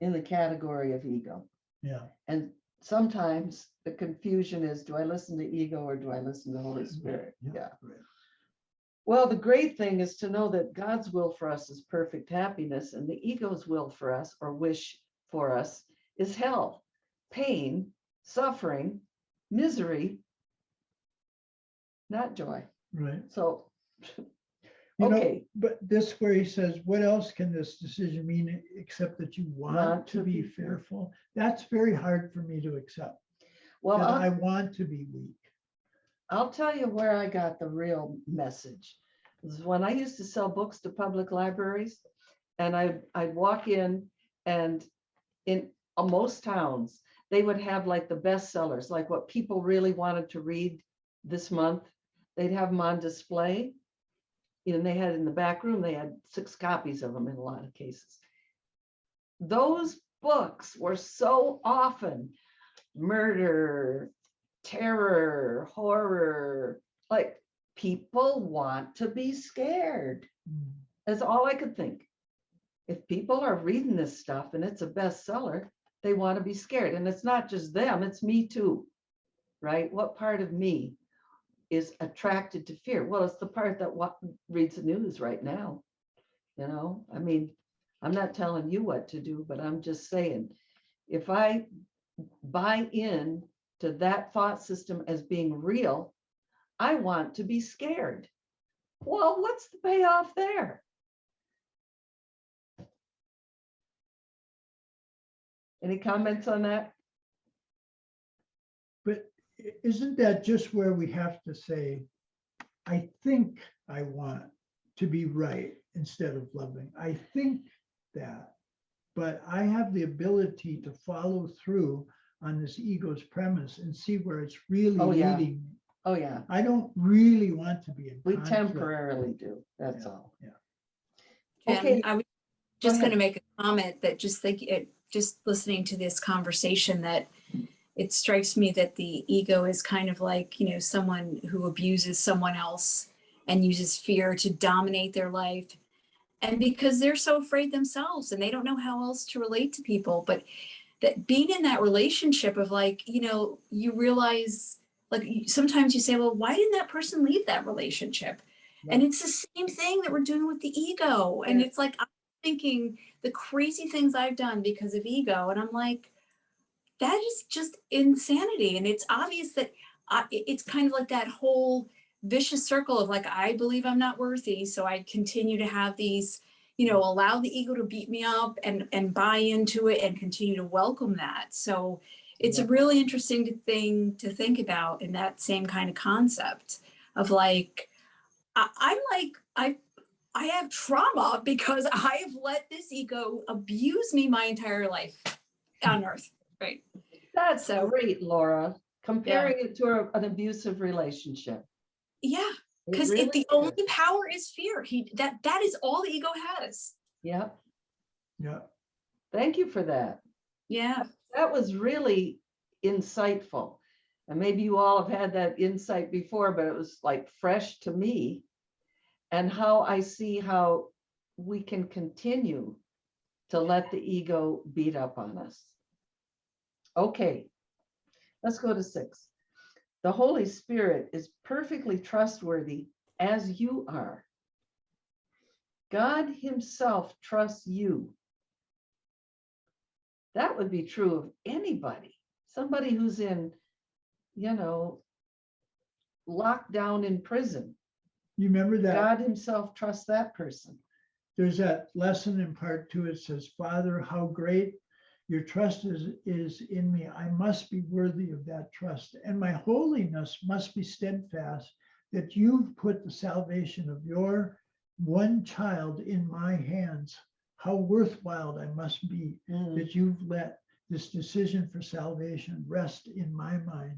in the category of ego. yeah. And sometimes the confusion is, do I listen to ego or do I listen to Holy Spirit? Yeah. Right. Well, the great thing is to know that God's will for us is perfect happiness, and the ego's will for us or wish for us is hell, pain, suffering, misery, not joy. Right. So, You know, okay. but this where he says, what else can this decision mean except that you want to be fearful? That's very hard for me to accept. Well, That I want to be weak. I'll tell you where I got the real message. This is when I used to sell books to public libraries, and I'd walk in, and in most towns, they would have like the bestsellers, like what people really wanted to read this month. They'd have them on display. And they had in the back room, they had 6 copies of them in a lot of cases. Those books were so often murder, terror, horror, like people want to be scared. That's all I could think. If people are reading this stuff and it's a bestseller, they want to be scared. And it's not just them, it's me too, right? What part of me is attracted to fear? Well, it's the part that reads the news right now. You know, I mean, I'm not telling you what to do, but I'm just saying, if I buy in to that thought system as being real, I want to be scared. Well, what's the payoff there? Any comments on that? But isn't that just where we have to say, I think I want to be right instead of loving? I think that, but I have the ability to follow through on this ego's premise and see where it's really Oh, yeah. leading me. Oh, yeah, I don't really want to be in we conflict. temporarily do. That's Yeah, all. yeah. Okay. And I was Go just going ahead. to make a comment that just listening to this conversation, that it strikes me that the ego is kind of like, someone who abuses someone else and uses fear to dominate their life. And because they're so afraid themselves and they don't know how else to relate to people, but that being in that relationship of like, you realize, like sometimes you say, well, why didn't that person leave that relationship? Yeah. And it's the same thing that we're doing with the ego. And it's like, I'm thinking the crazy things I've done because of ego. And I'm like, that is just insanity. And it's obvious that it's kind of like that whole vicious circle of like, I believe I'm not worthy. So I continue to have these, allow the ego to beat me up and buy into it and continue to welcome that. So it's a really interesting thing to think about in that same kind of concept of like, I have trauma because I have let this ego abuse me my entire life on earth. Right. That's So- great, Laura. Comparing it to an abusive relationship. Yeah. It Because really the is. only power is fear. That is all the ego has. Yep. Yeah. Thank you for that. Yeah. That was really insightful. And maybe you all have had that insight before, but it was like fresh to me. And how I see how we can continue to let the ego beat up on us. Okay, let's go to 6. The Holy Spirit is perfectly trustworthy as you are. God himself trusts you. That would be true of anybody, somebody who's in, locked down in prison. You remember that? God himself trusts that person. There's that lesson in part 2. It says, Father, how great your trust is in me. I must be worthy of that trust. And my holiness must be steadfast, that you've put the salvation of your one child in my hands. How worthwhile I must be that you've let this decision for salvation rest in my mind,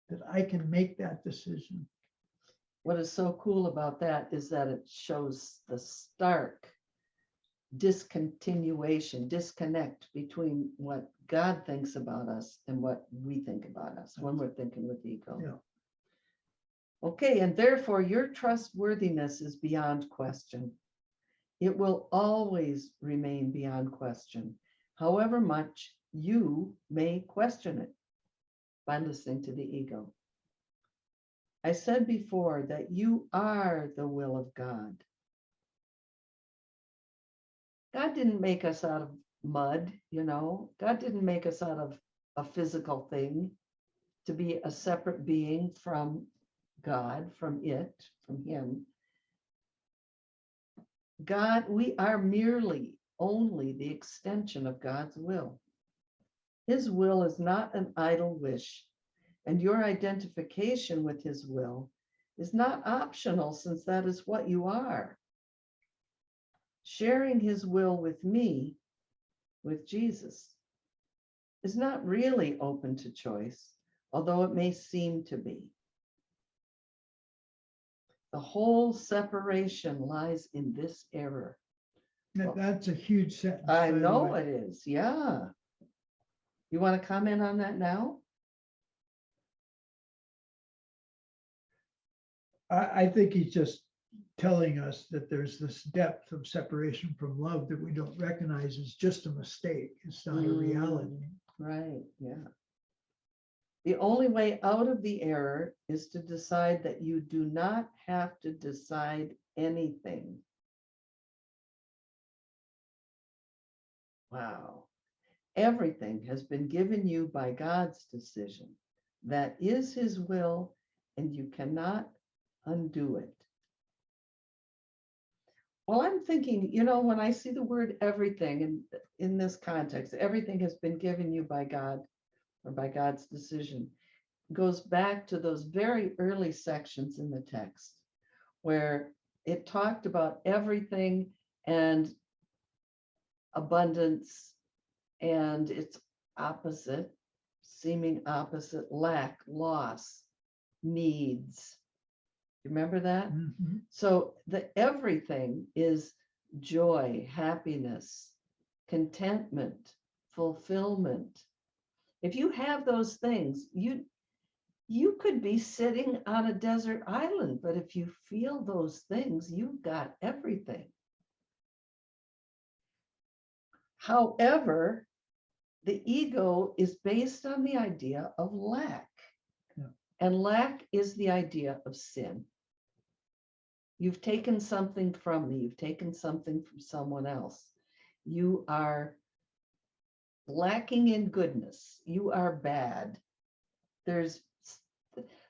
that I can make that decision. What is so cool about that is that it shows the stark disconnect between what God thinks about us and what we think about us when we're thinking with ego. Yeah. Okay, and therefore your trustworthiness is beyond question. It will always remain beyond question, however much you may question it by listening to the ego. I said before that you are the will of God. God didn't make us out of mud, God didn't make us out of a physical thing to be a separate being from God, from Him. God, we are merely only the extension of God's will. His will is not an idle wish, and your identification with His will is not optional, since that is what you are. Sharing His will with me, with Jesus, is not really open to choice, although it may seem to be. The whole separation lies in this error. That's a huge sentence. I by the know way. it is, yeah. You want to comment on that now? I think he's just telling us that there's this depth of separation from love that we don't recognize as just a mistake. It's not a reality. Right, yeah. The only way out of the error is to decide that you do not have to decide anything. Wow. Everything has been given you by God's decision. That is His will, and you cannot undo it. Well, I'm thinking, when I see the word everything in this context, everything has been given you by God or by God's decision, goes back to those very early sections in the text where it talked about everything and abundance and its opposite, seeming opposite, lack, loss, needs. Remember that? Mhm. So the everything is joy, happiness, contentment, fulfillment. If you have those things, you could be sitting on a desert island, but if you feel those things, you've got everything. However, the ego is based on the idea of lack. Yeah. And lack is the idea of sin. You've taken something from me, you've taken something from someone else. You are lacking in goodness. You are bad. There's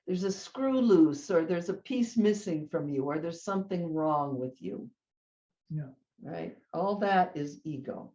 a screw loose, or there's a piece missing from you, or there's something wrong with you. Yeah. Right? All that is ego.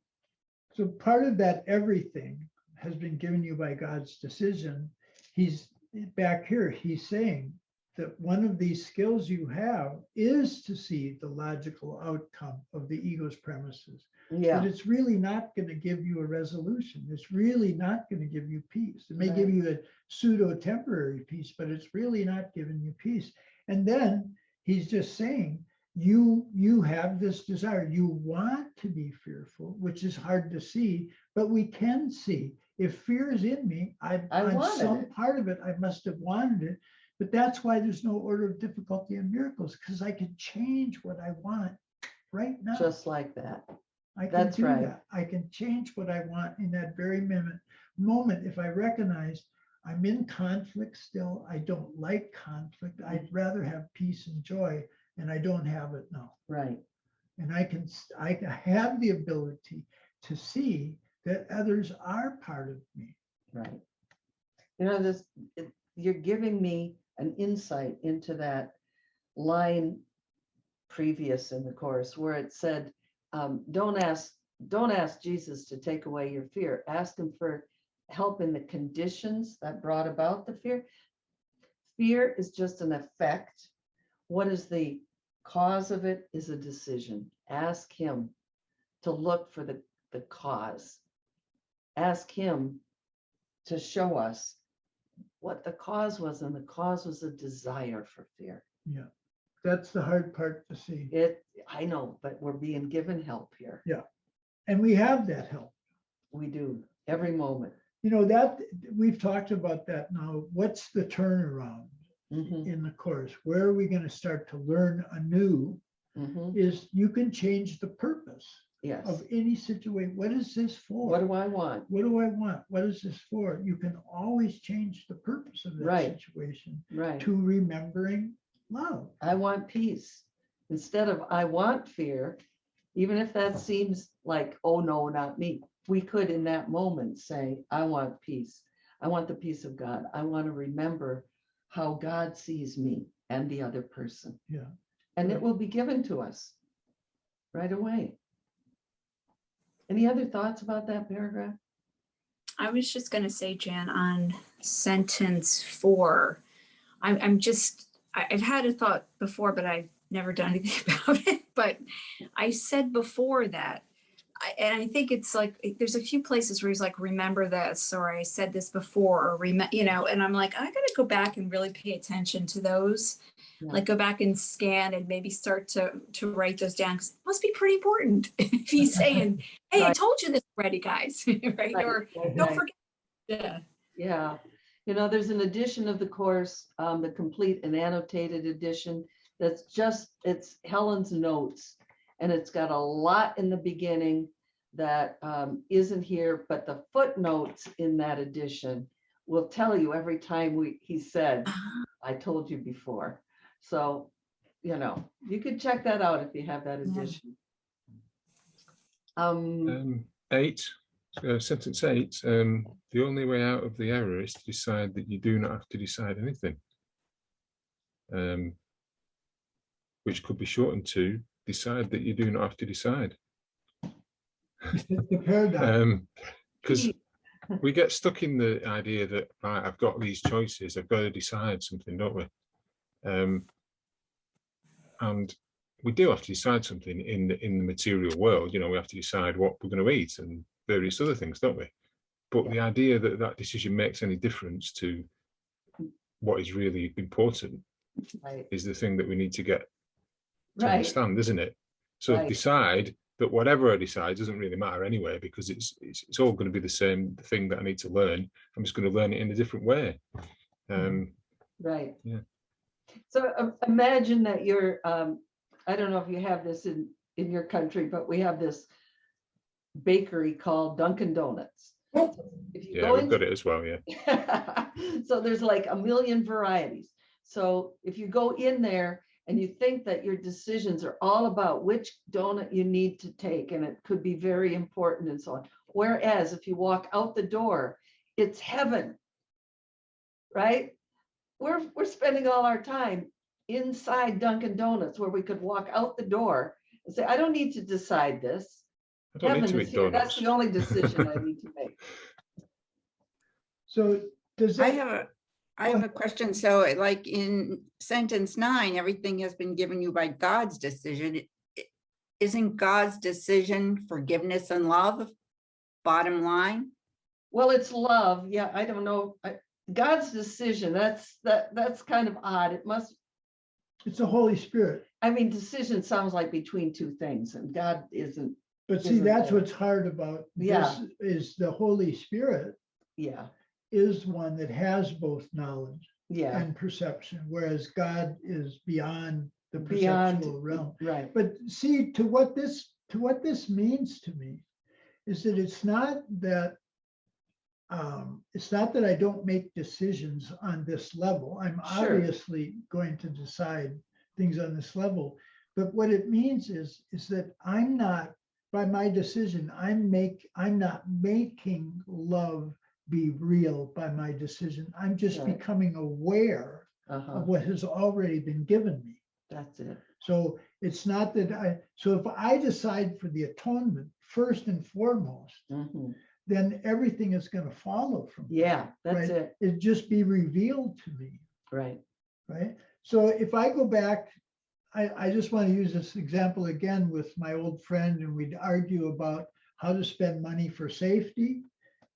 So part of that everything has been given you by God's decision. He's back here, he's saying that one of these skills you have is to see the logical outcome of the ego's premises. Yeah. But it's really not going to give you a resolution. It's really not going to give you peace. It may give Right. you a pseudo temporary peace, but it's really not giving you peace. And then he's just saying, you have this desire. You want to be fearful, which is hard to see, but we can see. If fear is in me, I on wanted some it. part of it, I must have wanted it. But that's why there's no order of difficulty in miracles, because I can change what I want right now. Just like that. I can That's do right. that. I can change what I want in that very moment. If I recognize I'm in conflict still, I don't like conflict. I'd rather have peace and joy, and I don't have it now. Right. And I have the ability to see that others are part of me. Right. You're giving me an insight into that line previous in the course where it said, don't ask Jesus to take away your fear. Ask him for help in the conditions that brought about the fear. Fear is just an effect. What is the cause of it is a decision. Ask him to look for the cause. ask him to show us what the cause was, and the cause was a desire for fear. Yeah, that's the hard part to see. I know, but we're being given help here. And we have that help. We do, every moment. You know, that we've talked about that now. What's the turnaround Mhm, in the course? Where are we going to start to learn anew? mhm. Is you can change the purpose Yes. of any situation. What is this for? What do I want? What do I want? What is this for? You can always change the purpose of that Right. situation Right. to remembering love. I want peace. Instead of I want fear, even if that seems like, oh no, not me, we could in that moment say, I want peace. I want the peace of God. I want to remember how God sees me and the other person. Yeah. And it will be given to us right away. Any other thoughts about that paragraph? I was just going to say, Jan, on sentence 4, I've had a thought before, but I've never done anything about it. But I said before that, and I think it's like, there's a few places where he's like, remember this, or I said this before, or and I'm like, I got to go back and really pay attention to those. Yeah. Like go back and scan and maybe start to write those down, because it must be pretty important if he's saying, hey, I Right. told you this already, guys, right? Right, Or right, don't right. forget. Yeah. Yeah, you know, there's an edition of the course, the complete and annotated edition. It's Helen's notes, and it's got a lot in the beginning that isn't here, but the footnotes in that edition will tell you every time he said, I told you before. So, you know, you could check that out if you have that edition. 8, sentence 8, the only way out of the error is to decide that you do not have to decide anything, which could be shortened to decide that you do not have to decide. The paradigm. Because we get stuck in the idea that, right, I've got these choices, I've got to decide something, don't we? And we do have to decide something in the material world. You know, we have to decide what we're going to eat and various other things, don't we? But the idea that that decision makes any difference to what is really important Right, is the thing that we need to get to right, understand, isn't it? So Right. decide that whatever I decide doesn't really matter anyway, because it's all going to be the same thing that I need to learn. I'm just going to learn it in a different way. right. Yeah. So imagine that you're, I don't know if you have this in your country, but we have this bakery called Dunkin' Donuts. If you Yeah, go we've into got it as well. Yeah. so there's like a million varieties. So if you go in there and you think that your decisions are all about which donut you need to take, and it could be very important and so on. Whereas if you walk out the door, it's heaven, right? We're spending all our time inside Dunkin' Donuts, where we could walk out the door and say, I don't need to decide this. I don't need Heaven to is eat here. donuts. That's the only decision I need to make. So does I that, have a question. So like in sentence 9, everything has been given you by God's decision. Isn't God's decision forgiveness and love? Bottom line? Well, it's love. Yeah, I don't know. God's decision, that's kind of odd. It must, it's the Holy Spirit. I mean, decision sounds like between two things, and God isn't. But see, Isn't that's there. what's hard about Yeah. this is the Holy Spirit Yeah, is one that has both knowledge yeah, and perception, whereas God is beyond the Beyond- perceptual realm. right. But see, to what this means to me is that it's not that I don't make decisions on this level. I'm Sure. obviously going to decide things on this level. But what it means is that I'm not, by my decision, I'm not making love be real by my decision. I'm just Right. becoming aware Uh-huh. of what has already been given me. That's it. So it's not that so if I decide for the atonement first and foremost, Mhm. then everything is going to follow from that, Yeah, that's right? it. It just be revealed to me, Right. right? So if I go back, I just want to use this example again with my old friend, and we'd argue about how to spend money for safety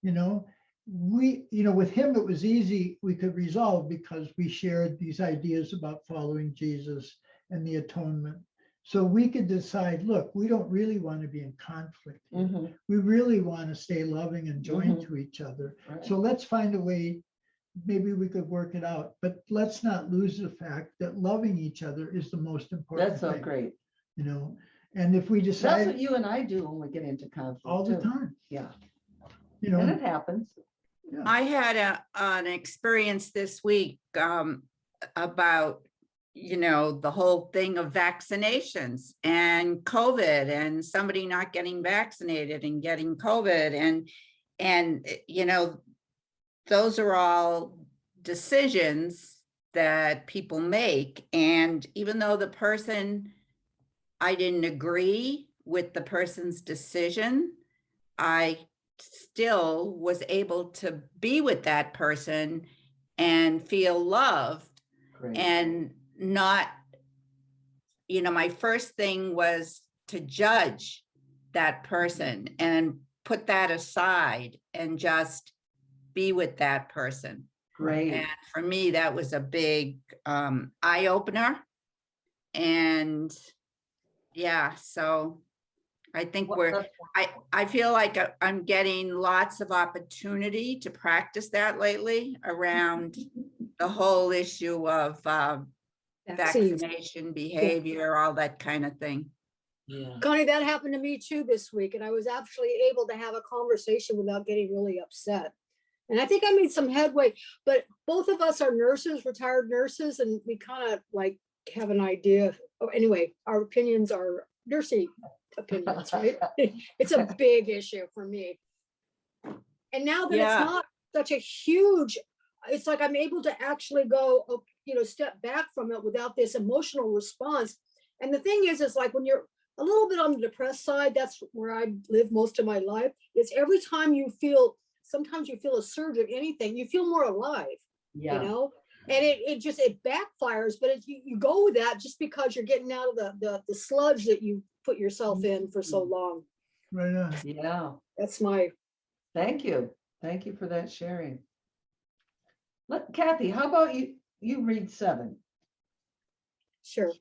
you know, with him, it was easy, we could resolve because we shared these ideas about following Jesus and the atonement. So we could decide, look, we don't really want to be in conflict here. Mhm. We really want to stay loving and joined Mhm. to each other. Right. So let's find a way, maybe we could work it out, but let's not lose the fact that loving each other is the most important That's so thing, great. you know? And if we That's what decide you and I do when we get into conflict. all the too. time, Yeah, you and know, it happens. yeah. I had an experience this week about, the whole thing of vaccinations and COVID and somebody not getting vaccinated and getting COVID. And those are all decisions that people make. And even though I didn't agree with the person's decision, I still was able to be with that person and feel loved Great. and not, my first thing was to judge that person and put that aside and just be with that person. Great. And for me, that was a big eye opener. And yeah, so I think Well, I feel like I'm getting lots of opportunity to practice that lately around the whole issue of Vaccines. vaccination behavior, all that kind of thing. Yeah. Connie, that happened to me too this week, and I was actually able to have a conversation without getting really upset. And I think I made some headway, but both of us are nurses, retired nurses, and we kind of like have an idea. Oh, anyway, our opinions are nursing opinions, right? It's a big issue for me. And now that Yeah. it's not such a huge, it's like I'm able to actually go, step back from it without this emotional response. And the thing is like when you're a little bit on the depressed side, that's where I live most of my life. It's every time sometimes you feel a surge of anything, you feel more alive, Yeah. and it backfires, but you go with that just because you're getting out of the sludge that you put yourself in for so long. Right on. Yeah. That's my, Thank you. Thank you for that sharing. Kathy, how about you read 7? sure.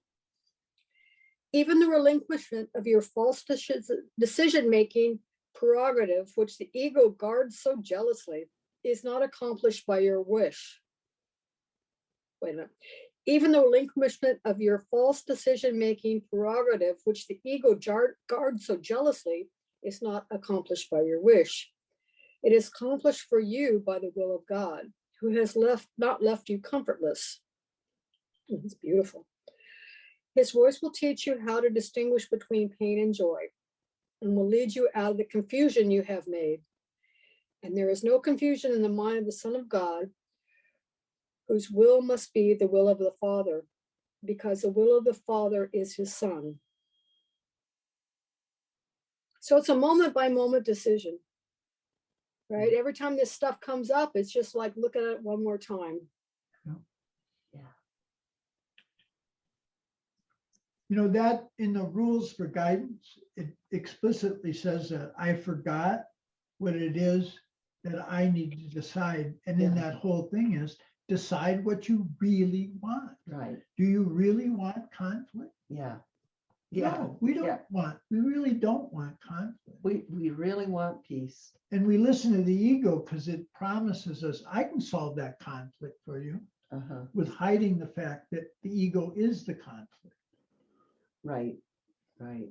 Even the relinquishment of your false decision-making prerogative, which the ego guards so jealously, is not accomplished by your wish. Wait a minute. Even the relinquishment of your false decision-making prerogative, which the ego guards so jealously, is not accomplished by your wish. It is accomplished for you by the will of God, who has not left you comfortless. It's beautiful. His voice will teach you how to distinguish between pain and joy, and will lead you out of the confusion you have made. And there is no confusion in the mind of the Son of God, whose will must be the will of the Father, because the will of the Father is his Son. So it's a moment by moment decision, right? Every time this stuff comes up, it's just like, look at it one more time. That in the rules for guidance, it explicitly says that I forgot what it is that I need to decide. And then that whole thing is decide what you really want. Right. Do you really want conflict? Yeah. No, we really don't want conflict. We really want peace. And we listen to the ego because it promises us, I can solve that conflict for you, with hiding the fact that the ego is the conflict. Right. Right.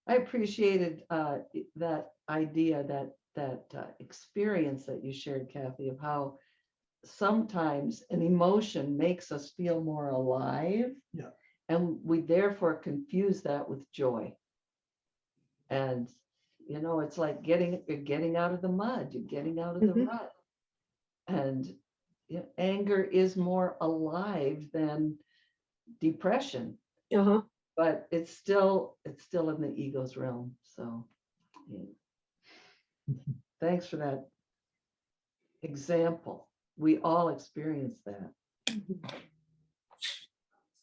I appreciated that idea, that experience that you shared, Kathy, of how sometimes an emotion makes us feel more alive. Yeah. And we therefore confuse that with joy. And, it's like you're getting out of the mud, you're getting out of the rut. And anger is more alive than depression. But it's still in the ego's realm. So thanks for that example. We all experience that.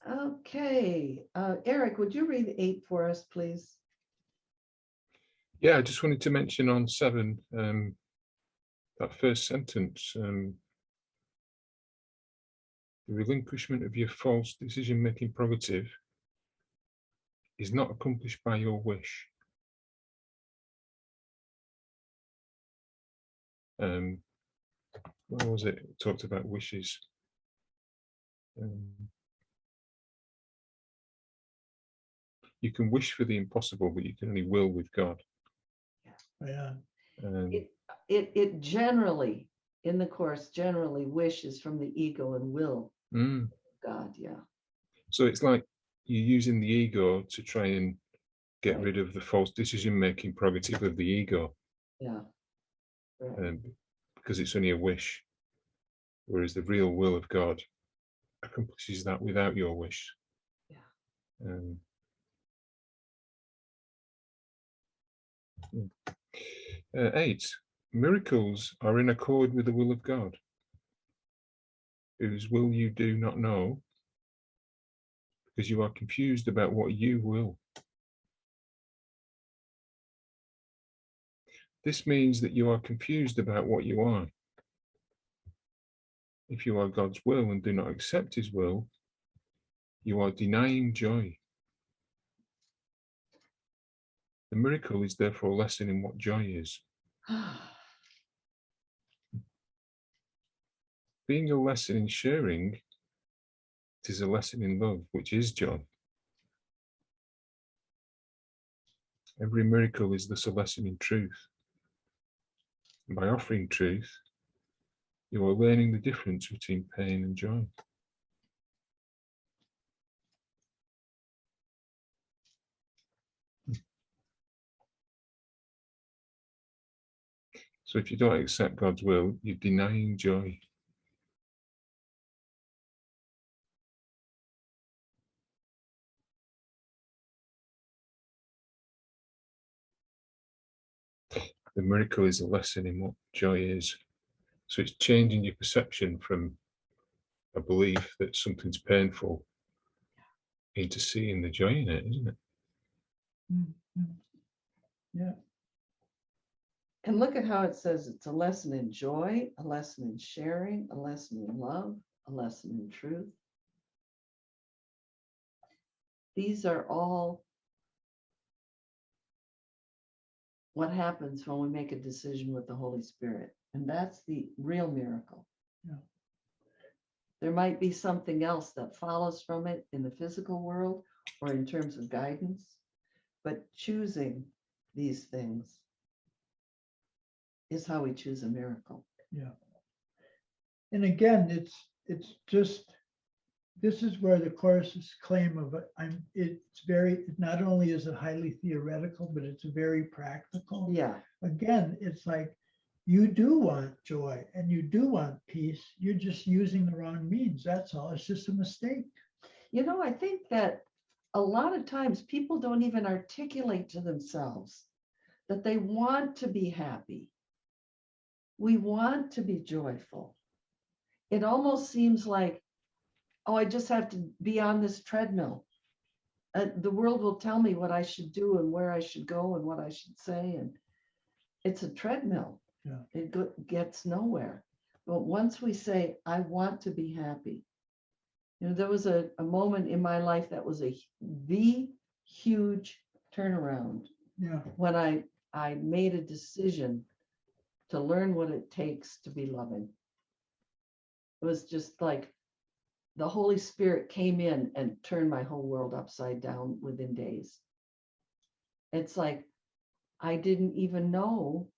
Okay, Eric, would you read 8 for us, please? Yeah, I just wanted to mention on 7, that first sentence, the relinquishment of your false decision-making prerogative is not accomplished by your wish. What was it? It talked about wishes. You can wish for the impossible, but you can only will with God. Yeah. It generally, in the Course, generally wishes from the ego and will God, yeah. So it's like you're using the ego to try and get Right. rid of the false decision-making prerogative of the ego, Yeah. Right. because it's only a wish, whereas the real will of God accomplishes that without your wish. Yeah. 8, miracles are in accord with the will of God, whose will you do not know, because you are confused about what you will. This means that you are confused about what you are. If you are God's will and do not accept his will, you are denying joy. The miracle is therefore a lesson in what joy is. Being a lesson in sharing, it is a lesson in love, which is joy. Every miracle is thus a lesson in truth. And by offering truth, you are learning the difference between pain and joy. So if you don't accept God's will, you're denying joy. The miracle is a lesson in what joy is. So it's changing your perception from a belief that something's painful into seeing the joy in it, isn't it? Yeah. And look at how it says it's a lesson in joy, a lesson in sharing, a lesson in love, a lesson in truth. These are all what happens when we make a decision with the Holy Spirit. And that's the real miracle. Yeah. There might be something else that follows from it in the physical world or in terms of guidance, but choosing these things is how we choose a miracle. Yeah. And again, it's just, this is where the Course's claim of it's very, not only is it highly theoretical, but it's very practical. Yeah. Again, it's like, you do want joy and you do want peace. You're just using the wrong means. That's all. It's just a mistake. You know, I think that a lot of times people don't even articulate to themselves that they want to be happy. We want to be joyful. It almost seems like, oh, I just have to be on this treadmill. The world will tell me what I should do and where I should go and what I should say. And it's a treadmill. Yeah. It gets nowhere. But once we say, I want to be happy, you know, there was a moment in my life that was the huge turnaround. Yeah. When I made a decision to learn what it takes to be loving. It was just like the Holy Spirit came in and turned my whole world upside down within days. It's like I didn't even know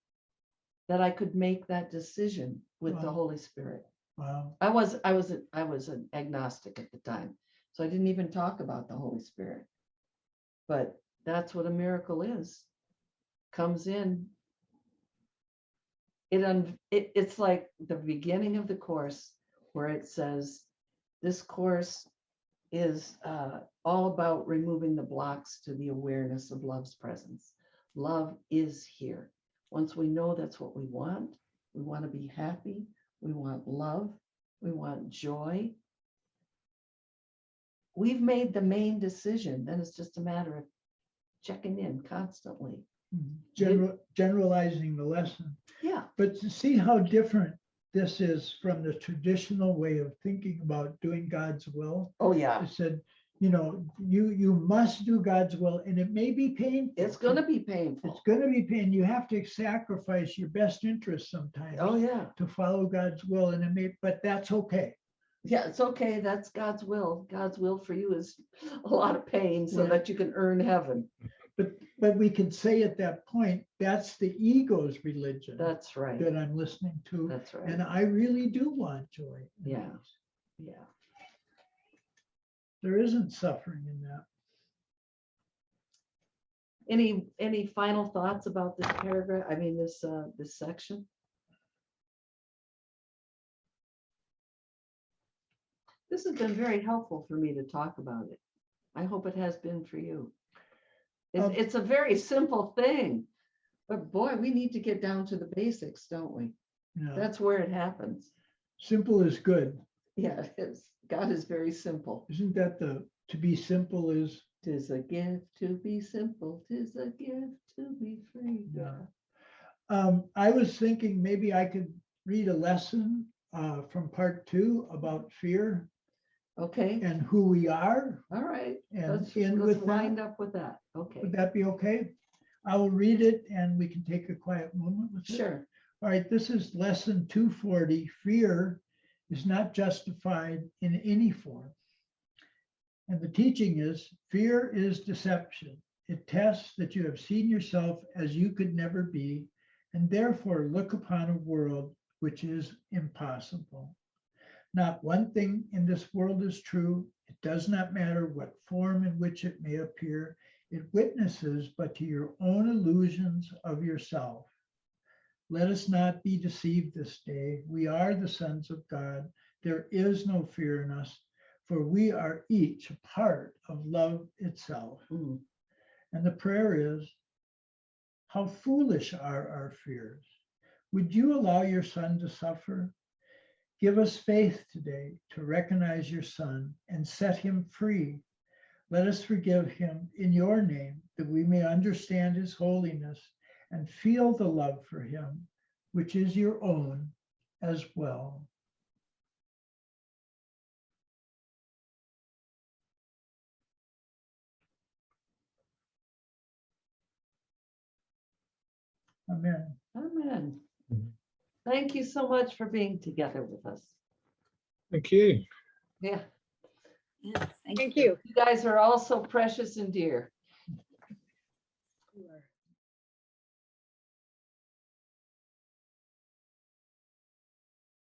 that I could make that decision with the Holy Spirit. Wow. I was an agnostic at the time, so I didn't even talk about the Holy Spirit. But that's what a miracle is. Comes in. It's like the beginning of the Course where it says, this Course is all about removing the blocks to the awareness of love's presence. Love is here. Once we know that's what we want to be happy, we want love, we want joy. We've made the main decision. Then it's just a matter of checking in constantly. generalizing the lesson. Yeah, But to see how different this is from the traditional way of thinking about doing God's will, oh, yeah, it said, you know, you must do God's will, and it may be painful. it's gonna be It's painful. gonna be pain. You have to sacrifice your best interest sometimes Oh, yeah, to follow God's will, and it may, but that's okay. yeah, it's okay, that's God's will. God's will for you is a lot of pain so Yeah. that you can earn heaven. But we could say at that point, that's the ego's religion That's right, that I'm listening to. that's right, And I really do want joy. in Yeah. these. yeah. There isn't suffering in that. Any final thoughts about this paragraph? I mean, this section? This has been very helpful for me to talk about it. I hope it has been for you. It's a very simple thing, but boy, we need to get down to the basics, don't we? Yeah. That's where it happens. Simple is good. Yeah, it is. God is very simple. Isn't that to be simple is? 'Tis a gift to be simple, 'tis a gift to be free. Yeah. I was thinking maybe I could read a lesson from part 2 about fear Okay, and who we are. all right. And Let's end let's with wind that. up with that. Okay, Would that be okay? I will read it and we can take a quiet moment with it. sure. All right, this is lesson 240. Fear is not justified in any form. And the teaching is, fear is deception. It tests that you have seen yourself as you could never be, and therefore look upon a world which is impossible. Not one thing in this world is true. It does not matter what form in which it may appear. It witnesses but to your own illusions of yourself. Let us not be deceived this day. We are the sons of God. There is no fear in us, for we are each a part of love itself. Mm. And the prayer is, how foolish are our fears? Would you allow your son to suffer? Give us faith today to recognize your son and set him free. Let us forgive him in your name, that we may understand his holiness and feel the love for him, which is your own as well. Amen. Amen. Mhm. Thank you so much for being together with us. Thank you. Yeah, Yes, Thank you. you guys are all so precious and dear.